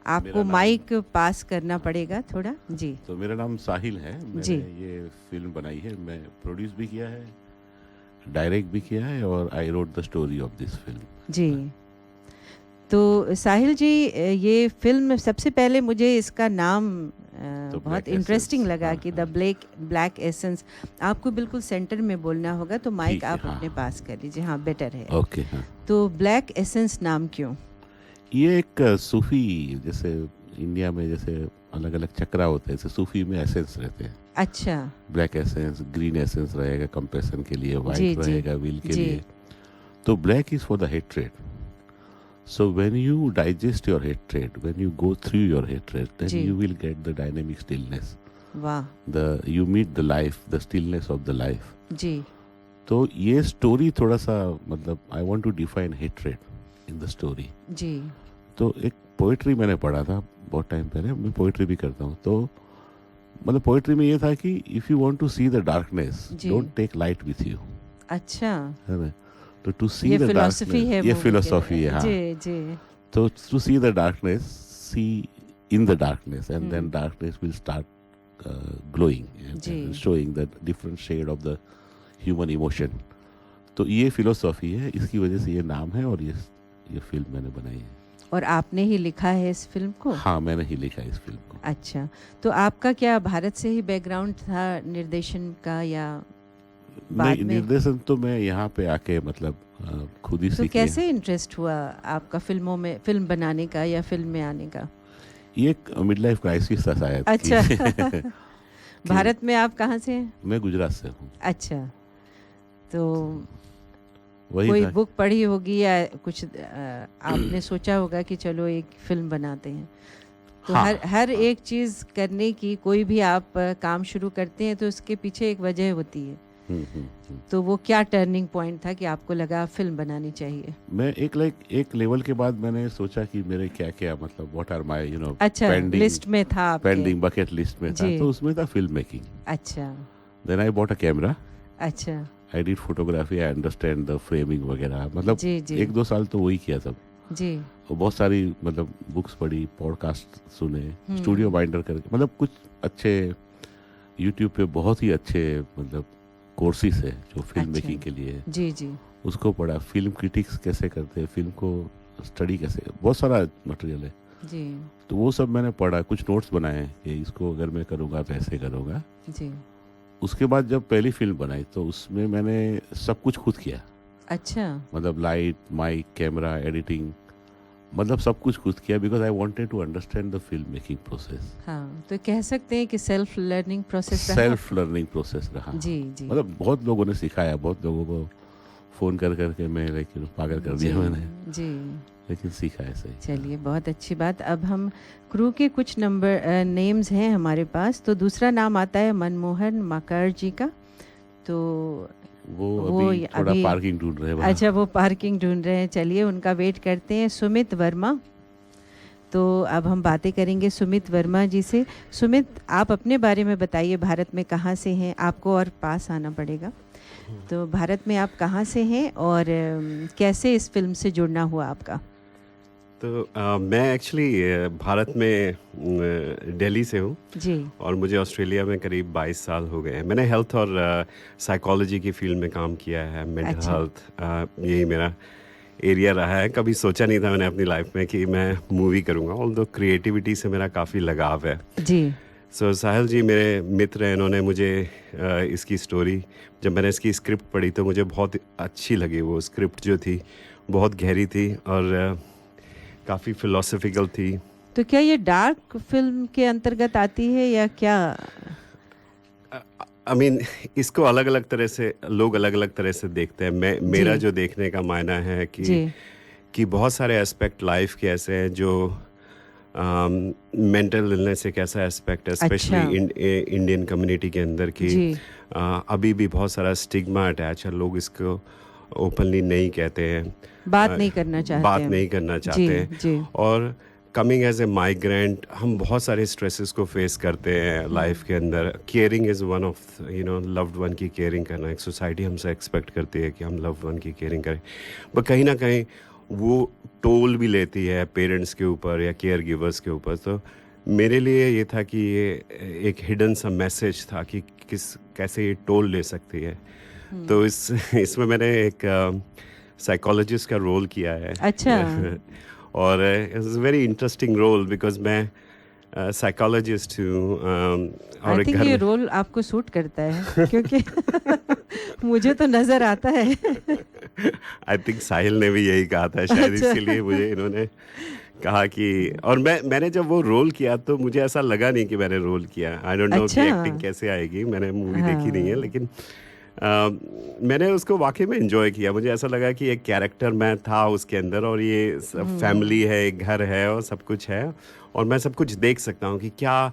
आपको माइक पास करना पड़ेगा थोड़ा जी। तो मेरा नाम साहिल है, जी। मैंने ये फिल्म बनाई है, मैं प्रोड्यूस भी किया है, डायरेक्ट भी किया है और I wrote the story of this film जी। तो साहिल जी, ये फिल्म सबसे पहले मुझे इसका नाम बहुत इंटरेस्टिंग लगा कि द ब्लैक एसेंस। आपको बिल्कुल सेंटर में बोलना होगा, तो माइक आप अपने पास कर लीजिए। हाँ, बेटर है। ओके। हाँ। तो ब्लैक एसेंस नाम क्यों? ये एक सूफी, जैसे इंडिया में जैसे अलग अलग चक्रा होते हैं, जैसे सूफी में एसेंस रहते हैं। अच्छा। ब्लैक एसेंस, ग्रीन एसेंस रहेगा कंपैशन के लिए, जी, वाइट जी, रहेगा विल के जी। लिए। तो black is for the hatred. So when you digest your hatred, when you go through your hatred, जी। Then you will get the dynamic stillness, वाह। The you meet the life, the stillness of the life. जी। तो ये story थोड़ा सा मतलब I want to define hatred in the story. जी। तो एक पोइट्री मैंने पढ़ा था बहुत टाइम पहले, मैं पोइट्री भी करता हूँ। तो मतलब पोइट्री में ये था कि if you want to see the darkness, जी। Don't take light with you. अच्छा। है ना? तो टू सी ये द फिलॉसफी है डार्कनेस, ये movie फिलोसॉफी के। है। हाँ। जी, जी। तो to see the darkness, see in the darkness, and then hmm. Darkness will start glowing जी। And showing the different shade of the human emotion. तो ये फिलोसॉफी है, इसकी वजह से ये नाम है और ये फिल्म मैंने बनाई है। और आपने ही लिखा है इस फिल्म को? हाँ, मैंने ही लिखा है इस फिल्म को। अच्छा, तो आपका क्या भारत से ही बैकग्राउंड था निर्देशन का या बाद नहीं, में? निर्देशन तो मैं यहाँ पे आके मतलब खुद ही तो सीख लिया। कैसे इंटरेस्ट हुआ आपका फिल्मों में, फिल्म बनाने का या फिल्म में आने का? ये एक मिड लाइफ क्राइसिस था शायद। अच्छा। कि भारत में आप कहाँ से हैं? मैं गुजरात से हूँ। अच्छा, तो वही कोई था। बुक पढ़ी होगी या कुछ आपने सोचा होगा कि चलो एक फिल्म बनाते हैं? तो हाँ, हर एक चीज़ करने की, कोई भी आप काम शुरू करते हैं तो उसके पीछे एक वजह होती है। तो वो क्या टर्निंग पॉइंट था कि आपको लगा फिल्म बनानी चाहिए? मैं एक लेवल के बाद मैंने सोचा कि मेरे क्या क्या मतलब व्हाट आर माय अच्छा, लिस्ट में था आपके? पेंडिंग बकेट लिस्ट में था, जी। तो उसमें था फिल्म मेकिंग। अच्छा। Then I bought a camera, अच्छा। I did photography, I understand the framing वगैरह। मतलब जी, जी। 1-2 साल तो वही किया सब। जी। और बहुत सारी मतलब बुक्स पढ़ी, पॉडकास्ट सुने, हम्म। स्टूडियो बाइंडर करके, मतलब कुछ अच्छे यूट्यूब पे बहुत ही अच्छे मतलब कोर्सेज है जो फिल्म अच्छा। मेकिंग के लिए है। जी, जी। उसको पढ़ा, फिल्म क्रिटिक्स कैसे करते हैं, फिल्म को स्टडी कैसे, बहुत सारा मटेरियल है। जी। तो वो सब मैंने पढ़ा, कुछ नोट्स बनाए कि इसको अगर मैं करूँगा तो ऐसे करूँगा। जी। उसके बाद जब पहली फिल्म बनाई तो उसमें मैंने सब कुछ खुद किया। अच्छा। मतलब लाइट, माइक, कैमरा, एडिटिंग, मतलब सब कुछ खुद किया, because I wanted to understand the film making process. हाँ, तो कह सकते हैं कि सेल्फ लर्निंग प्रोसेस रहा। सेल्फ लर्निंग प्रोसेस रहा। जी, जी। मतलब बहुत लोगों ने सिखाया, बहुत लोगों को फोन कर करके मैं लेकिन पागल कर दिया जी, मैंने, जी। लेकिन सीखा है सही। चलिए, बहुत अच्छी बात। अब हम क्रू के कुछ नेम्स हैं हमारे पास। तो दूसरा नाम आता है मनमोहन माकर जी का। तो वो अभी थोड़ा पार्किंग ढूंढ रहे हैं। अच्छा, वो पार्किंग ढूंढ रहे हैं। चलिए, उनका वेट करते हैं। सुमित वर्मा। तो अब हम बातें करेंगे सुमित वर्मा जी से। सुमित, आप अपने बारे में बताइए, भारत में कहाँ से हैं? आपको और पास आना पड़ेगा। तो भारत में आप कहाँ से हैं और कैसे इस फिल्म से जुड़ना हुआ आपका? तो मैं एक्चुअली भारत में दिल्ली से हूँ जी। और मुझे ऑस्ट्रेलिया में करीब 22 साल हो गए हैं। मैंने हेल्थ और साइकोलॉजी की फील्ड में काम किया है, मेंटल अच्छा। हेल्थ, यही मेरा एरिया रहा है। कभी सोचा नहीं था मैंने अपनी लाइफ में कि मैं मूवी करूँगा, ऑल्दो क्रिएटिविटी से मेरा काफ़ी लगाव है। जी। सो साहिल जी मेरे मित्र हैं, इन्होंने मुझे इसकी स्टोरी, जब मैंने इसकी स्क्रिप्ट पढ़ी तो मुझे बहुत अच्छी लगी। वो स्क्रिप्ट जो थी बहुत गहरी थी और काफ़ी फिलोसफिकल थी। तो क्या ये डार्क फिल्म के अंतर्गत आती है या क्या? I mean, इसको अलग अलग तरह से लोग अलग अलग तरह से देखते हैं। मेरा जो देखने का मायना है कि बहुत सारे एस्पेक्ट लाइफ के ऐसे हैं जो मेंटल इलनेस एक ऐसा एस्पेक्ट है, स्पेशली इंडियन कम्युनिटी के अंदर की अभी भी बहुत सारा स्टिग्मा अटैच है। लोग इसको ओपनली नहीं कहते हैं, बात नहीं करना चाहते बात हैं। नहीं करना चाहते हैं। जी। और कमिंग एज ए माइग्रेंट हम बहुत सारे स्ट्रेसेस को फेस करते हैं लाइफ के अंदर। Caring is one of loved one की केयरिंग करना, एक सोसाइटी हमसे एक्सपेक्ट करती है कि हम लव्ड वन की केयरिंग करें, बट कहीं ना कहीं वो टोल भी लेती है पेरेंट्स के ऊपर या केयर गिवर्स के ऊपर। तो मेरे लिए ये था कि ये एक हिडन सा मैसेज था कि कैसे ये टोल ले सकती है। तो इसमें मैंने एक साइकोलॉजिस्ट का रोल किया है। अच्छा। और it's very interesting role because मैं साइकोलॉजिस्ट हूँ और आई एक थिंक घर ये में रोल आपको सूट करता है क्योंकि मुझे तो नजर आता है। आई थिंक साहिल ने भी यही कहा था शायद, अच्छा। इसीलिए मुझे इन्होंने कहा कि और मैंने जब वो रोल किया तो मुझे ऐसा लगा नहीं कि मैंने रोल किया। आई डोंट नो कि एक्टिंग कैसे आएगी, मैंने मूवी देखी नहीं है, लेकिन मैंने उसको वाकई में एंजॉय किया। मुझे ऐसा लगा कि एक कैरेक्टर मैं था उसके अंदर, और ये फैमिली है, एक घर है और सब कुछ है, और मैं सब कुछ देख सकता हूँ कि क्या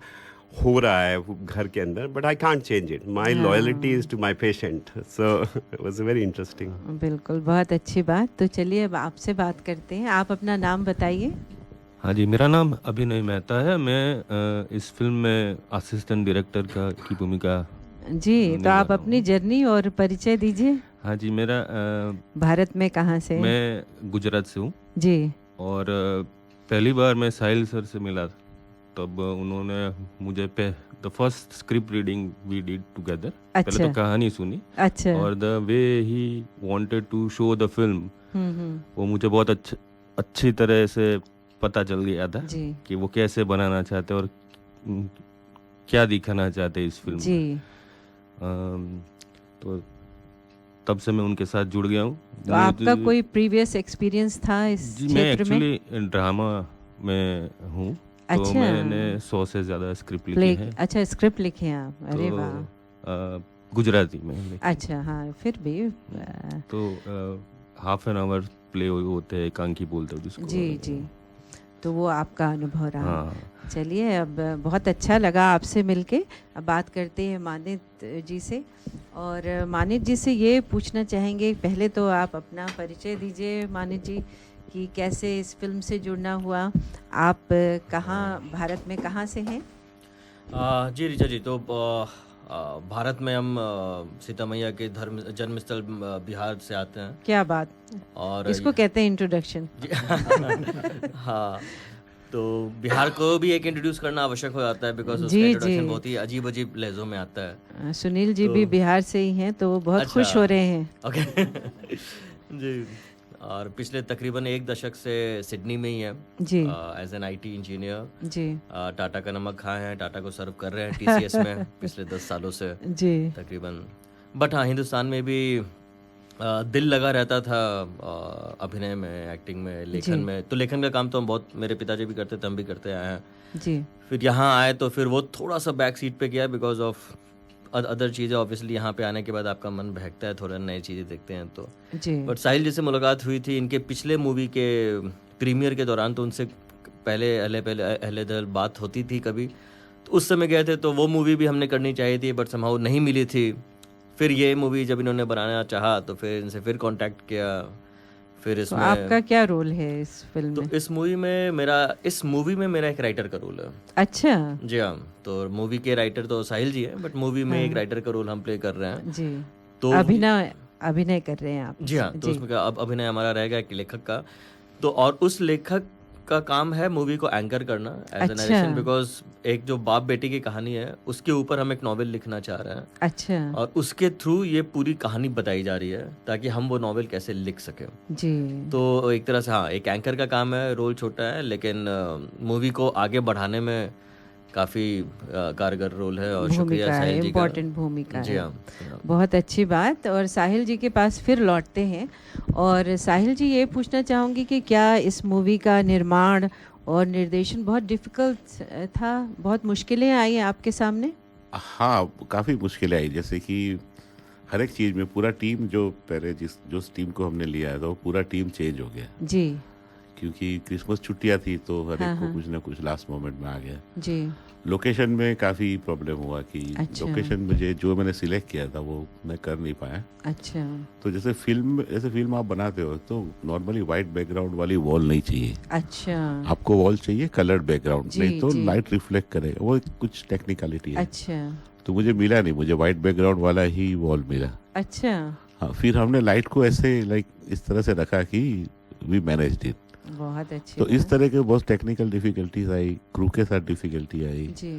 हो रहा है वो घर के अंदर, but I can't change it. My loyalty is to my patient, so it was very interesting. बिल्कुल, बहुत अच्छी बात। तो चलिए अब आपसे बात करते हैं, आप अपना नाम बताइए। हाँ जी, मेरा नाम अभिनय मेहता है। मैं इस फिल्म में असिस्टेंट डायरेक्टर की भूमिका जी। तो आप अपनी जर्नी और परिचय दीजिए। हाँ जी, मेरा भारत में कहाँ से? मैं गुजरात से हूँ जी। और पहली बार मैं साहिल सर से मिला, तब उन्होंने मुझे the first script reading we did together. पहले तो कहानी सुनी, अच्छा, और the way he wanted to show the film, वो मुझे बहुत अच्छी तरह से पता चल गया था कि वो कैसे बनाना चाहते और क्या दिखाना चाहते इस फिल्म में। तो तब से मैं उनके साथ जुड़ गया हूँ। तो आपका कोई प्रीवियस एक्सपीरियंस था इस क्षेत्र में? मैं एक्चुअली ड्रामा में हूँ। अच्छा। तो मैंने 100 से ज्यादा स्क्रिप्ट लिखी है। अच्छा, स्क्रिप्ट लिखे हैं आप? अरे वाह। गुजराती में। अच्छा, हाँ, फिर भी तो हाफ एन आवर प्ले होते हैं, एकांकी बोलते हैं जिसको। जी जी, तो वो आपका अनुभव रहा। हाँ। चलिए, अब बहुत अच्छा लगा आपसे मिलके। अब बात करते हैं मानित जी से, और मानित जी से ये पूछना चाहेंगे, पहले तो आप अपना परिचय दीजिए मानित जी, कि कैसे इस फिल्म से जुड़ना हुआ, आप कहाँ, भारत में कहाँ से हैं? जी ऋचा जी, तो भारत में हम सीता मैया के जन्मस्थल बिहार से आते हैं। क्या बात, और इसको कहते हैं इंट्रोडक्शन। हाँ, तो बिहार को भी एक इंट्रोड्यूस करना आवश्यक हो जाता है, बिकॉज उसका इंट्रोडक्शन बहुत ही अजीब अजीब लहजों में आता है। सुनील जी भी बिहार से ही हैं, तो बहुत खुश हो रहे हैं। ओके जी। और पिछले तकरीबन 1 दशक से सिडनी में ही है जी, एज एन IT इंजीनियर जी। टाटा का नमक खाए हैं, टाटा को सर्व कर रहे हैं TCS में पिछले 10 सालों से जी तकरीबन। बट हाँ, हिंदुस्तान में भी दिल लगा रहता था अभिनय में, एक्टिंग में, लेखन में। तो लेखन का काम तो हम बहुत, मेरे पिताजी भी करते थे, हम भी करते आए हैं जी। फिर यहाँ आए तो फिर वो थोड़ा सा बैक सीट पे गया बिकॉज ऑफ अदर चीज़ें। ऑब्वियसली यहाँ पे आने के बाद आपका मन बहकता है, थोड़ा नई चीज़ें देखते हैं तो जी। बट साहिल जी से मुलाकात हुई थी इनके पिछले मूवी के प्रीमियर के दौरान, तो उनसे पहले दल बात होती थी कभी, तो उस समय गए थे। तो वो मूवी भी हमने करनी चाहिए थी, बट समहाउ नहीं मिली थी। फिर ये मूवी जब इन्होंने बनाना चाहा तो फिर इनसे फिर कांटेक्ट किया। फिर इसमें तो आपका क्या रोल है इस फिल्म में? तो इस मूवी में मेरा एक राइटर का रोल है। अच्छा जी हाँ, तो मूवी के राइटर तो साहिल जी है, बट मूवी में एक राइटर का रोल हम प्ले कर रहे हैं जी। तो अभिनय कर रहे हैं आप? जी हाँ, तो उसमें अब अभिनय हमारा रहेगा एक लेखक का। तो और उस लेखक का काम है मूवी को एंकर करना एज एन नरेशन, बिकॉज एक जो बाप बेटी की कहानी है उसके ऊपर हम एक नॉवेल लिखना चाह रहे हैं। अच्छा। और उसके थ्रू ये पूरी कहानी बताई जा रही है ताकि हम वो नॉवेल कैसे लिख सके जी। तो एक तरह से हाँ, एक एंकर का काम है, रोल छोटा है, लेकिन मूवी को आगे बढ़ाने में काफ़ी कारगर रोल है। और शुक्रिया साहिल जी का, इम्पोर्टेंट भूमिका जी हाँ, बहुत अच्छी बात। और साहिल जी के पास फिर लौटते हैं, और साहिल जी ये पूछना चाहूँगी कि क्या इस मूवी का निर्माण और निर्देशन बहुत डिफ़िकल्ट था, बहुत मुश्किलें आई आपके सामने? हाँ, काफ़ी मुश्किलें आई, जैसे कि हर एक चीज़ में पूरा टीम जो पहले जो टीम को हमने लिया है, तो पूरा टीम चेंज हो गया जी, क्योंकि क्रिसमस छुट्टियां थी तो हर एक को कुछ ना कुछ लास्ट मोमेंट में आ गया जी। लोकेशन में काफ़ी प्रॉब्लम हुआ कि लोकेशन मुझे जो मैंने सिलेक्ट किया था वो मैं कर नहीं पाया। अच्छा। तो जैसे फिल्म आप बनाते हो तो नॉर्मली वाइट बैकग्राउंड वाली वॉल नहीं चाहिए। अच्छा। आपको वॉल चाहिए कलर्ड बैकग्राउंड, नहीं तो लाइट रिफ्लेक्ट करेगा, वो कुछ टेक्निकलिटी है। अच्छा। तो मुझे मिला नहीं, मुझे वाइट बैकग्राउंड वाला ही वॉल मिला। अच्छा। हाँ, फिर हमने लाइट को ऐसे इस तरह से रखा कि वी मैनेज्ड इट। बहुत अच्छी। तो इस तरह के बहुत टेक्निकल डिफिकल्टीज आई, क्रू के साथ डिफिकल्टी आई जी।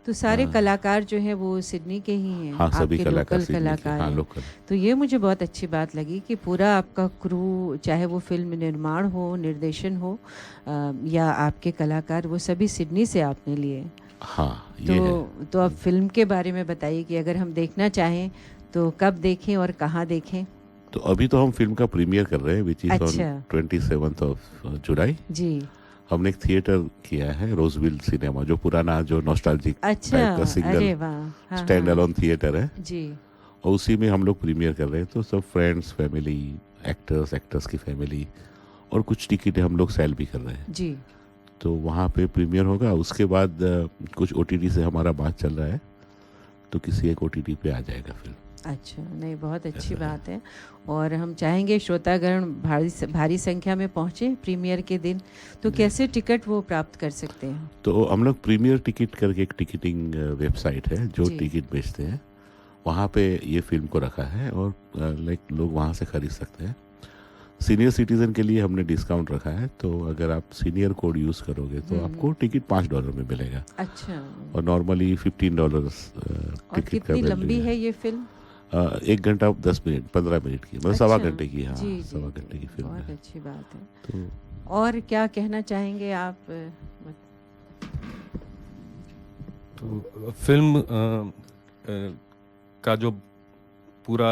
तो सारे कलाकार जो है वो सिडनी के ही हैं? हाँ, सभी कलाकार हाँ, लोकल। तो ये मुझे बहुत अच्छी बात लगी कि पूरा आपका क्रू, चाहे वो फिल्म निर्माण हो, निर्देशन हो या आपके कलाकार, वो सभी सिडनी से आपने लिए। हाँ, ये तो अब फिल्म के बारे में बताइए कि अगर हम देखना चाहें तो कब देखें और कहाँ देखें? तो अभी तो हम फिल्म का प्रीमियर कर रहे हैं, which is on 27th of जुलाई जी। हमने एक थिएटर किया है रोजविल सिनेमा, जो पुराना जो नॉस्टैल्जिक अच्छा, टाइप का सिंगल अरे वाह, स्टैंड अलोन थिएटर है जी। और उसी में हम लोग प्रीमियर कर रहे हैं। तो सब फ्रेंड्स, फैमिली, एक्टर्स की फैमिली और कुछ टिकटें हम लोग सेल भी कर रहे हैं जी। तो वहाँ पे प्रीमियर होगा। उसके बाद कुछ OTT से हमारा बात चल रहा है, तो किसी एक OTT पे आ जाएगा फिल्म। अच्छा, नहीं बहुत अच्छी बात है। और हम चाहेंगे श्रोतागण भारी संख्या में पहुँचे प्रीमियर के दिन, तो कैसे टिकट वो प्राप्त कर सकते हैं? तो हम लोग प्रीमियर टिकट करके एक टिकटिंग वेबसाइट है जो टिकट बेचते हैं, वहाँ पे ये फिल्म को रखा है और लोग वहाँ से खरीद सकते हैं। सीनियर सिटीजन के लिए हमने डिस्काउंट रखा है, तो अगर आप सीनियर कोड यूज़ करोगे तो आपको टिकट $5 में मिलेगा। अच्छा। और नॉर्मली $15 और कितनी लंबी है ये फिल्म? 1 घंटा 10 मिनट 15 मिनट की, मतलब सवा घंटे की। हाँ, सवा घंटे की फिल्म है। बहुत अच्छी बात है। तो और क्या कहना चाहेंगे आप? तो फिल्म का जो पूरा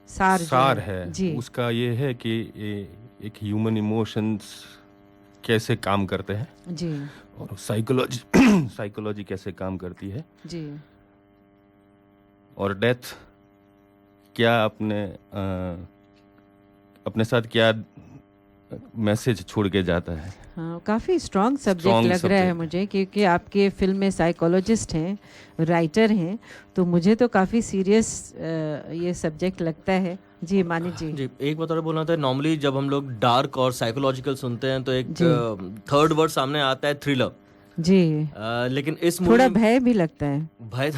सार है उसका ये है कि एक ह्यूमन इमोशंस कैसे काम करते हैं जी, और साइकोलॉजी कैसे काम करती है जी, और डेथ क्या अपने साथ क्या मैसेज छोड़ के जाता है। हाँ, काफ़ी स्ट्रॉन्ग सब्जेक्ट लग रहा है मुझे, क्योंकि आपके फिल्म में साइकोलॉजिस्ट हैं, राइटर हैं, तो मुझे तो काफ़ी सीरियस ये सब्जेक्ट लगता है। जी मानिक जी, एक बात और बोलना था। नॉर्मली जब हम लोग डार्क और साइकोलॉजिकल सुनते हैं तो एक थर्ड वर्ड सामने आता है थ्रिलर जी। लेकिन इस थोड़ा भय भी लगता है। भय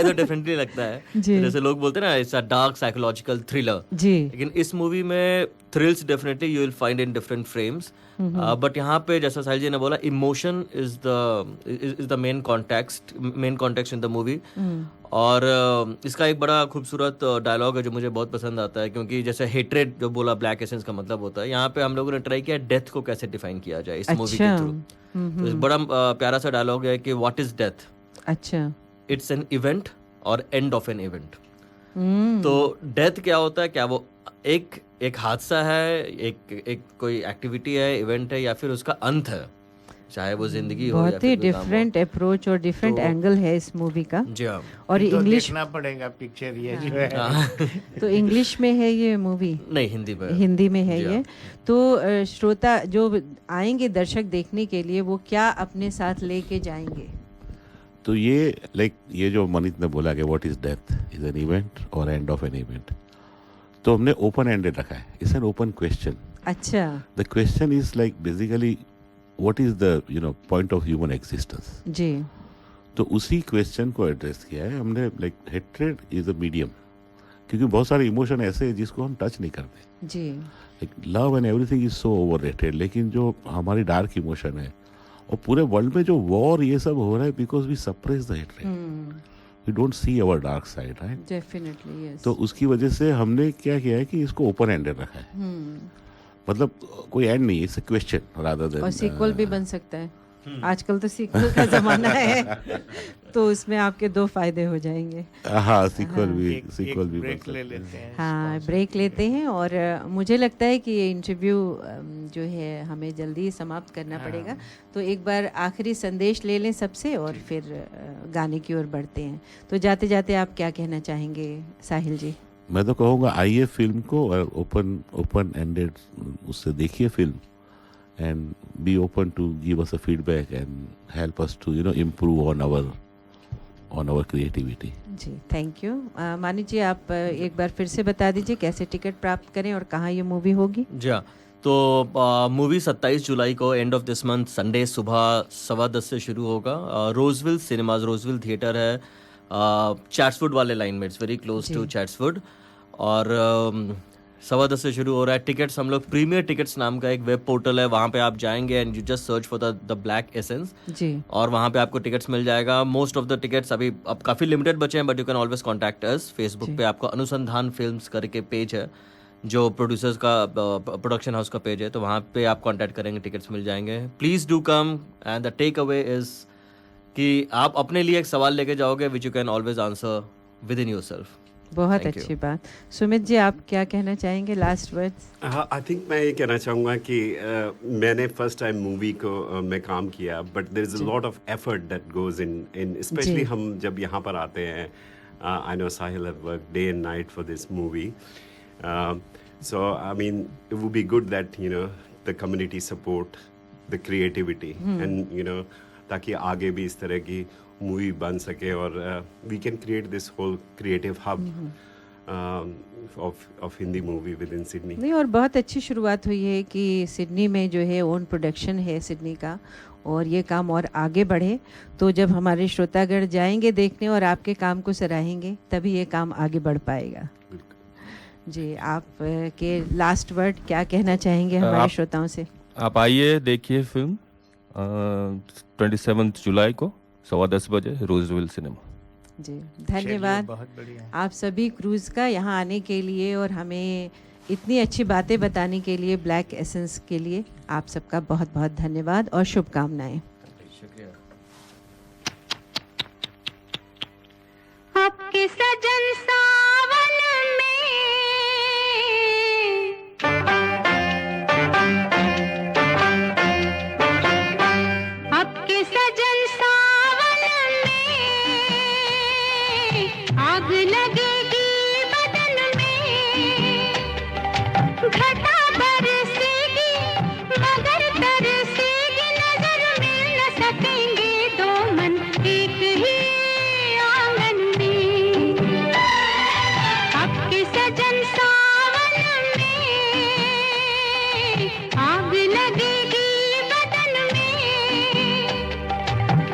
तो डेफिनेटली लगता है जी। जैसे लोग बोलते हैं ना, it's a dark psychological thriller जी। लेकिन इस मूवी में thrills definitely you will find in different frames, but यहाँ पे जैसा साहिल जी ने बोला, emotion is the main context in the movie. और इसका एक बड़ा खूबसूरत डायलॉग है जो मुझे बहुत पसंद आता है, क्योंकि जैसे हेट्रेड जो बोला ब्लैक एसेंस का मतलब होता है, यहाँ पे हम लोगों ने ट्राई किया डेथ को कैसे डिफाइन किया जाए इस मूवी के थ्रू। तो बड़ा प्यारा सा डायलॉग है कि व्हाट इज डेथ। अच्छा। इट्स एन इवेंट और एंड ऑफ एन इवेंट। तो डेथ क्या होता है, क्या वो एक हादसा है, एक कोई एक्टिविटी है, इवेंट है, या फिर उसका अंत है, चाहे वो जिंदगी हो या बहुत ही डिफरेंट अप्रोच और डिफरेंट एंगल है इस मूवी का। जी हाँ। और तो इंग्लिश देखना पड़ेगा पिक्चर ये जो है। तो इंग्लिश में है ये मूवी? नहीं, हिंदी में है ये। तो श्रोता जो आएंगे दर्शक देखने के लिए, वो क्या अपने साथ लेके जाएंगे? तो ये ये जो मनीत ने बोला कि what is death, is an event और एंड ऑफ एन इवेंट, तो हमने ओपन एंडेड रखा है। It's an open question. अच्छा। The question is basically what is the point of human existence जी। तो उसी क्वेश्चन को एड्रेस किया है हमने। हेट्रेड इज अ मीडियम, क्योंकि बहुत सारे इमोशन ऐसे हैं जिसको हम टच नहीं करते जी। Love and everything is so overrated, लेकिन जो हमारी डार्क इमोशन है, और पूरे वर्ल्ड में जो वॉर ये सब हो रहा है, because we suppress the hatred, we don't see our dark side, right? Definitely yes. तो उसकी वजह से हमने क्या किया है कि इसको ओपन एंडेड रखा है। मतलब कोई एंड नहीं, it's a question rather than. और सीक्वल भी बन सकता है। आजकल तो सीक्वल का जमाना है, तो उसमें आपके 2 फायदे हो जाएंगे। हाँ, सीक्वल भी ब्रेक ले लेते हैं। हाँ, ब्रेक लेते हैं। और मुझे लगता है कि ये इंटरव्यू जो है हमें जल्दी समाप्त करना पड़ेगा, तो एक बार आखिरी संदेश ले लें सबसे और फिर गाने की ओर बढ़ते हैं। तो जाते जाते आप क्या कहना चाहेंगे साहिल जी? मैं तो कहूँगा आइए फिल्म को और ओपन एंडेड उससे देखिए film, and be open to give us a feedback and help us to improve on our creativity. जी, थैंक यू। मानिक जी, आप एक बार फिर से बता दीजिए कैसे टिकट प्राप्त करें और कहाँ ये मूवी होगी? जी हाँ, तो मूवी 27 जुलाई को end of this month Sunday सुबह 10:15 से शुरू होगा। रोजविल सिनेमाज, रोजविल थिएटर है चैट्सवुड वाले लाइन में, इट्स वेरी क्लोज टू चैट्सवुड। और 10:15 से शुरू हो रहा है। टिकट्स हम लोग प्रीमियर टिकट्स नाम का एक वेब पोर्टल है, वहाँ पे आप जाएंगे and you just search for the black essence जी, और वहाँ पे आपको टिकट्स मिल जाएगा। मोस्ट ऑफ द टिकट्स अभी अब काफ़ी लिमिटेड बचे हैं, but you can always contact us. Facebook पे आपको अनुसंधान फिल्म्स करके पेज है, जो प्रोड्यूसर्स का प्रोडक्शन हाउस का पेज है, तो वहाँ पे आप कॉन्टैक्ट करेंगे, टिकट्स मिल जाएंगे। Please do come and the takeaway is कि आप अपने लिए एक सवाल लेके जाओगे which you can always answer within yourself. बहुत अच्छी बात। सुमित जी, आप क्या कहना चाहेंगे, लास्ट वर्ड्स? आई थिंक मैं ये कहना चाहूँगा कि मैंने फर्स्ट टाइम मूवी को मैं काम किया, but there is a lot of effort that goes in especially हम जब यहाँ पर आते हैं। I know Sahil have worked day and night for this movie, so I mean it would be good that you know the community support the creativity and you know, ताकि आगे भी इस तरह की मूवी बन सके और we can create this whole creative hub of Hindi movie within Sydney. नहीं, और बहुत अच्छी शुरुआत हुई है कि सिडनी में जो है ओन प्रोडक्शन है सिडनी का, और ये काम और आगे बढ़े। तो जब हमारे श्रोतागण जाएंगे देखने और आपके काम को सराहेंगे, तभी ये काम आगे बढ़ पाएगा। जी, आप के लास्ट वर्ड क्या कहना चाहेंगे हमारे श्रोताओं से? आप आइए, देखिए फिल्म 27 जुलाई को 10:15 बजे रोजविल सिनेमा। जी, धन्यवाद आप सभी क्रूज का यहाँ आने के लिए और हमें इतनी अच्छी बातें बताने के लिए। ब्लैक एसेंस के लिए आप सबका बहुत बहुत धन्यवाद और शुभकामनाएं। आपके सजन सावन में, आपके सजन सावन में आग लगेगी बदन में, घटा बरसेगी मगर तरसेगी नजर, मिल न सकेंगे दो मन एक ही आंगन में। आपके सजन सावन में आग लगेगी बदन में,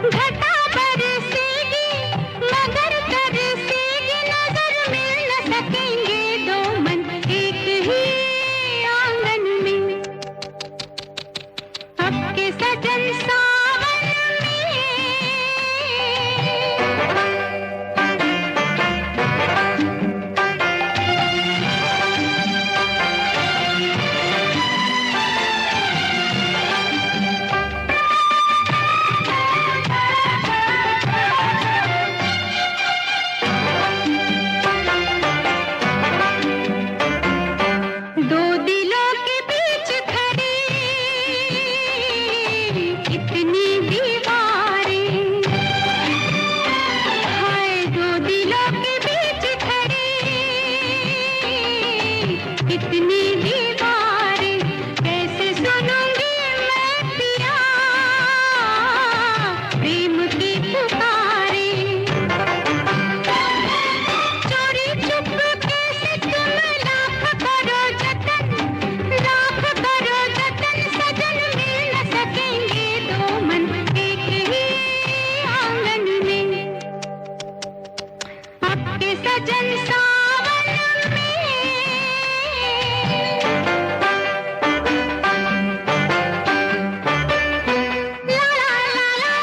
घटा बरसेगी मगर तरसेगी नजर, मिल न सकेंगे दो मन एक ही आंगन में। आपके सजन सावन में, दो दिलों के बीच खड़ी इतनी दीवारें, हाय दो दिलों के बीच खड़ी इतनी दीवारें, कैसे सुनूंगी मैं पिया प्रेम की पुकारें। चोरी चुपके से तुम लाख करो जतन, लाख करो जतन, सजन मिल न सकेंगे दो मन एक ही आंगन में। आपके सजन सावन में, ला ला ला ला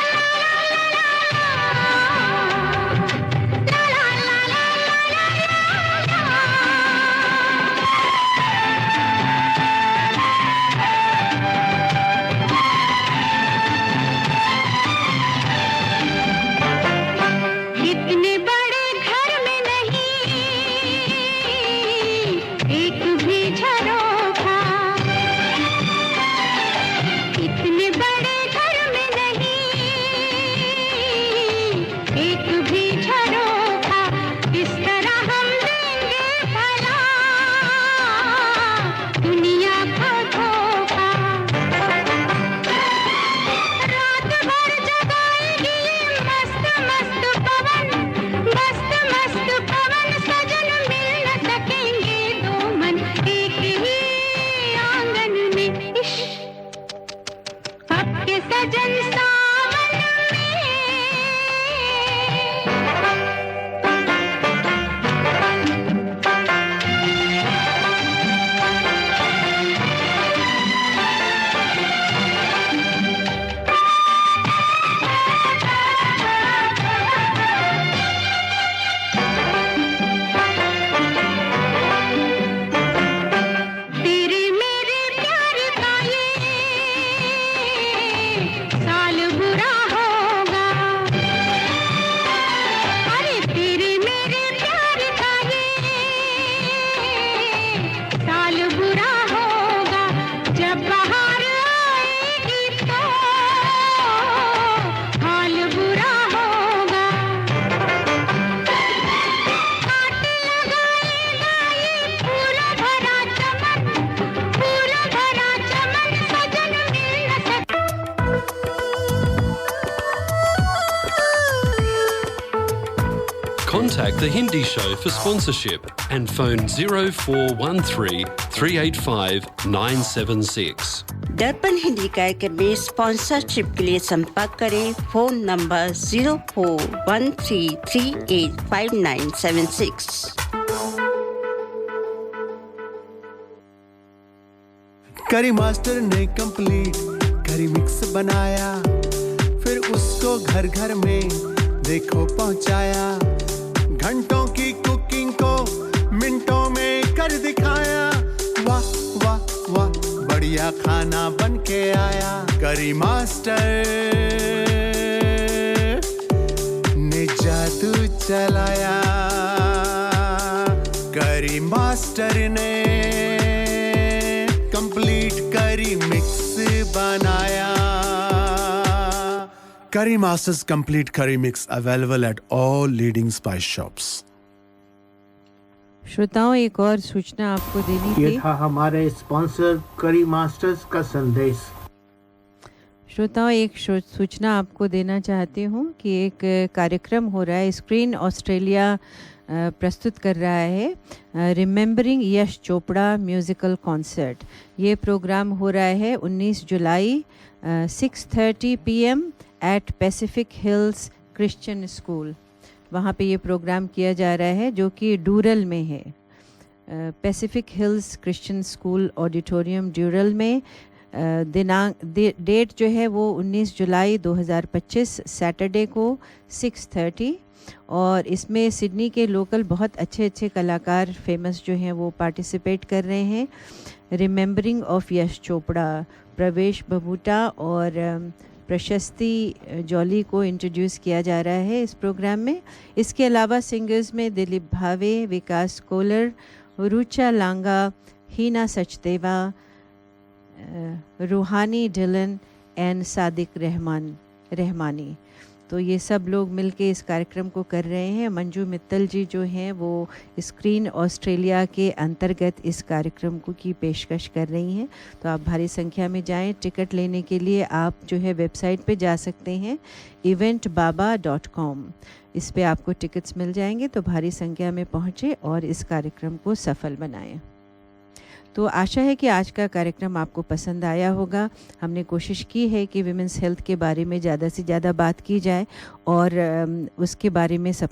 इतने बड़े घर में नहीं एक भी झरोखा, इतने बड़े घर में नहीं एक भी झरोखा, किस तरह हम देंगे भला दुनिया को धोखा। रात भर जगाएगी मस्त मस्त पवन, मस्त मस्त पवन, सजन मिल न सकेंगे दो मन एक ही आंगन में। इश्श, आपके सजन सावन में, Contact the Hindi Show for sponsorship and phone 0413 385 976. दर्पण हिंदी कार्यक्रम में स्पॉन्सरशिप के लिए संपर्क करें फोन नंबर 0413385976। करी मास्टर ने कंप्लीट करी मिक्स बनाया, फिर उसको घर घर में देखो पहुंचाया। घंटों की कुकिंग को मिनटों में कर दिखाया। वाह वाह वाह बढ़िया खाना बन के आया। करी मास्टर ने जादू चलाया। करी मास्टर ने कंप्लीट करी मिक्स बनाया। Curry Masters Complete Curry Mix available at all leading spice shops. श्रोताओं, एक और सूचना आपको देनी थी। ये था हमारे स्पॉन्सर करी मास्टर्स का संदेश। श्रोताओं, एक सूचना आपको देना चाहती हूँ कि एक कार्यक्रम हो रहा है, स्क्रीन ऑस्ट्रेलिया प्रस्तुत कर रहा है remembering Yash Chopra musical concert. ये प्रोग्राम हो रहा है 19 जुलाई 6:30 PM at Pacific Hills Christian school. वहाँ पे ये प्रोग्राम किया जा रहा है जो कि डूरल में है। Pacific Hills Christian school auditorium ड्यूरल में। डेट जो है वो 19 जुलाई 2025 सैटरडे को 6:30। और इसमें सिडनी के लोकल बहुत अच्छे अच्छे कलाकार फेमस जो हैं वो पार्टिसिपेट कर रहे हैं। रिमेंबरिंग ऑफ यश चोपड़ा, प्रवेश बबूटा और प्रशस्ति जॉली को इंट्रोड्यूस किया जा रहा है इस प्रोग्राम में। इसके अलावा सिंगर्स में दिलीप भावे, विकास कोलर, रुचा लांगा, हीना सचदेवा, रूहानी डिलन एंड सादिक रहमानी। तो ये सब लोग मिलके इस कार्यक्रम को कर रहे हैं। मंजू मित्तल जी जो हैं वो स्क्रीन ऑस्ट्रेलिया के अंतर्गत इस कार्यक्रम को की पेशकश कर रही हैं। तो आप भारी संख्या में जाएं। टिकट लेने के लिए आप जो है वेबसाइट पे जा सकते हैं eventbaba.com। इस पे आपको टिकट्स मिल जाएंगे। तो भारी संख्या में पहुँचे और इस कार्यक्रम को सफल बनाएं। तो आशा है कि आज का कार्यक्रम आपको पसंद आया होगा। हमने कोशिश की है कि विमेंस हेल्थ के बारे में ज़्यादा से ज़्यादा बात की जाए और उसके बारे में सब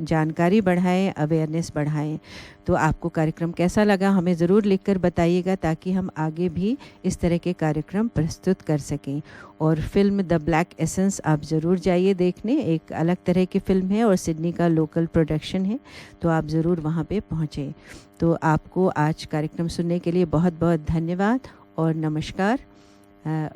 जानकारी बढ़ाएं, अवेयरनेस बढ़ाएं। तो आपको कार्यक्रम कैसा लगा हमें ज़रूर लिखकर बताइएगा ताकि हम आगे भी इस तरह के कार्यक्रम प्रस्तुत कर सकें। और फिल्म द ब्लैक एसेंस आप ज़रूर जाइए देखने। एक अलग तरह की फ़िल्म है और सिडनी का लोकल प्रोडक्शन है। तो आप ज़रूर वहाँ पे पहुँचें। तो आपको आज कार्यक्रम सुनने के लिए बहुत बहुत धन्यवाद और नमस्कार।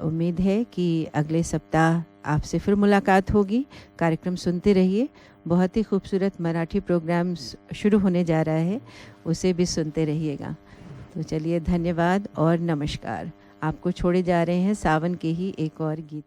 उम्मीद है कि अगले सप्ताह आपसे फिर मुलाकात होगी। कार्यक्रम सुनते रहिए। बहुत ही खूबसूरत मराठी प्रोग्राम्स शुरू होने जा रहा है, उसे भी सुनते रहिएगा। तो चलिए, धन्यवाद और नमस्कार। आपको छोड़े जा रहे हैं सावन के ही एक और गीत।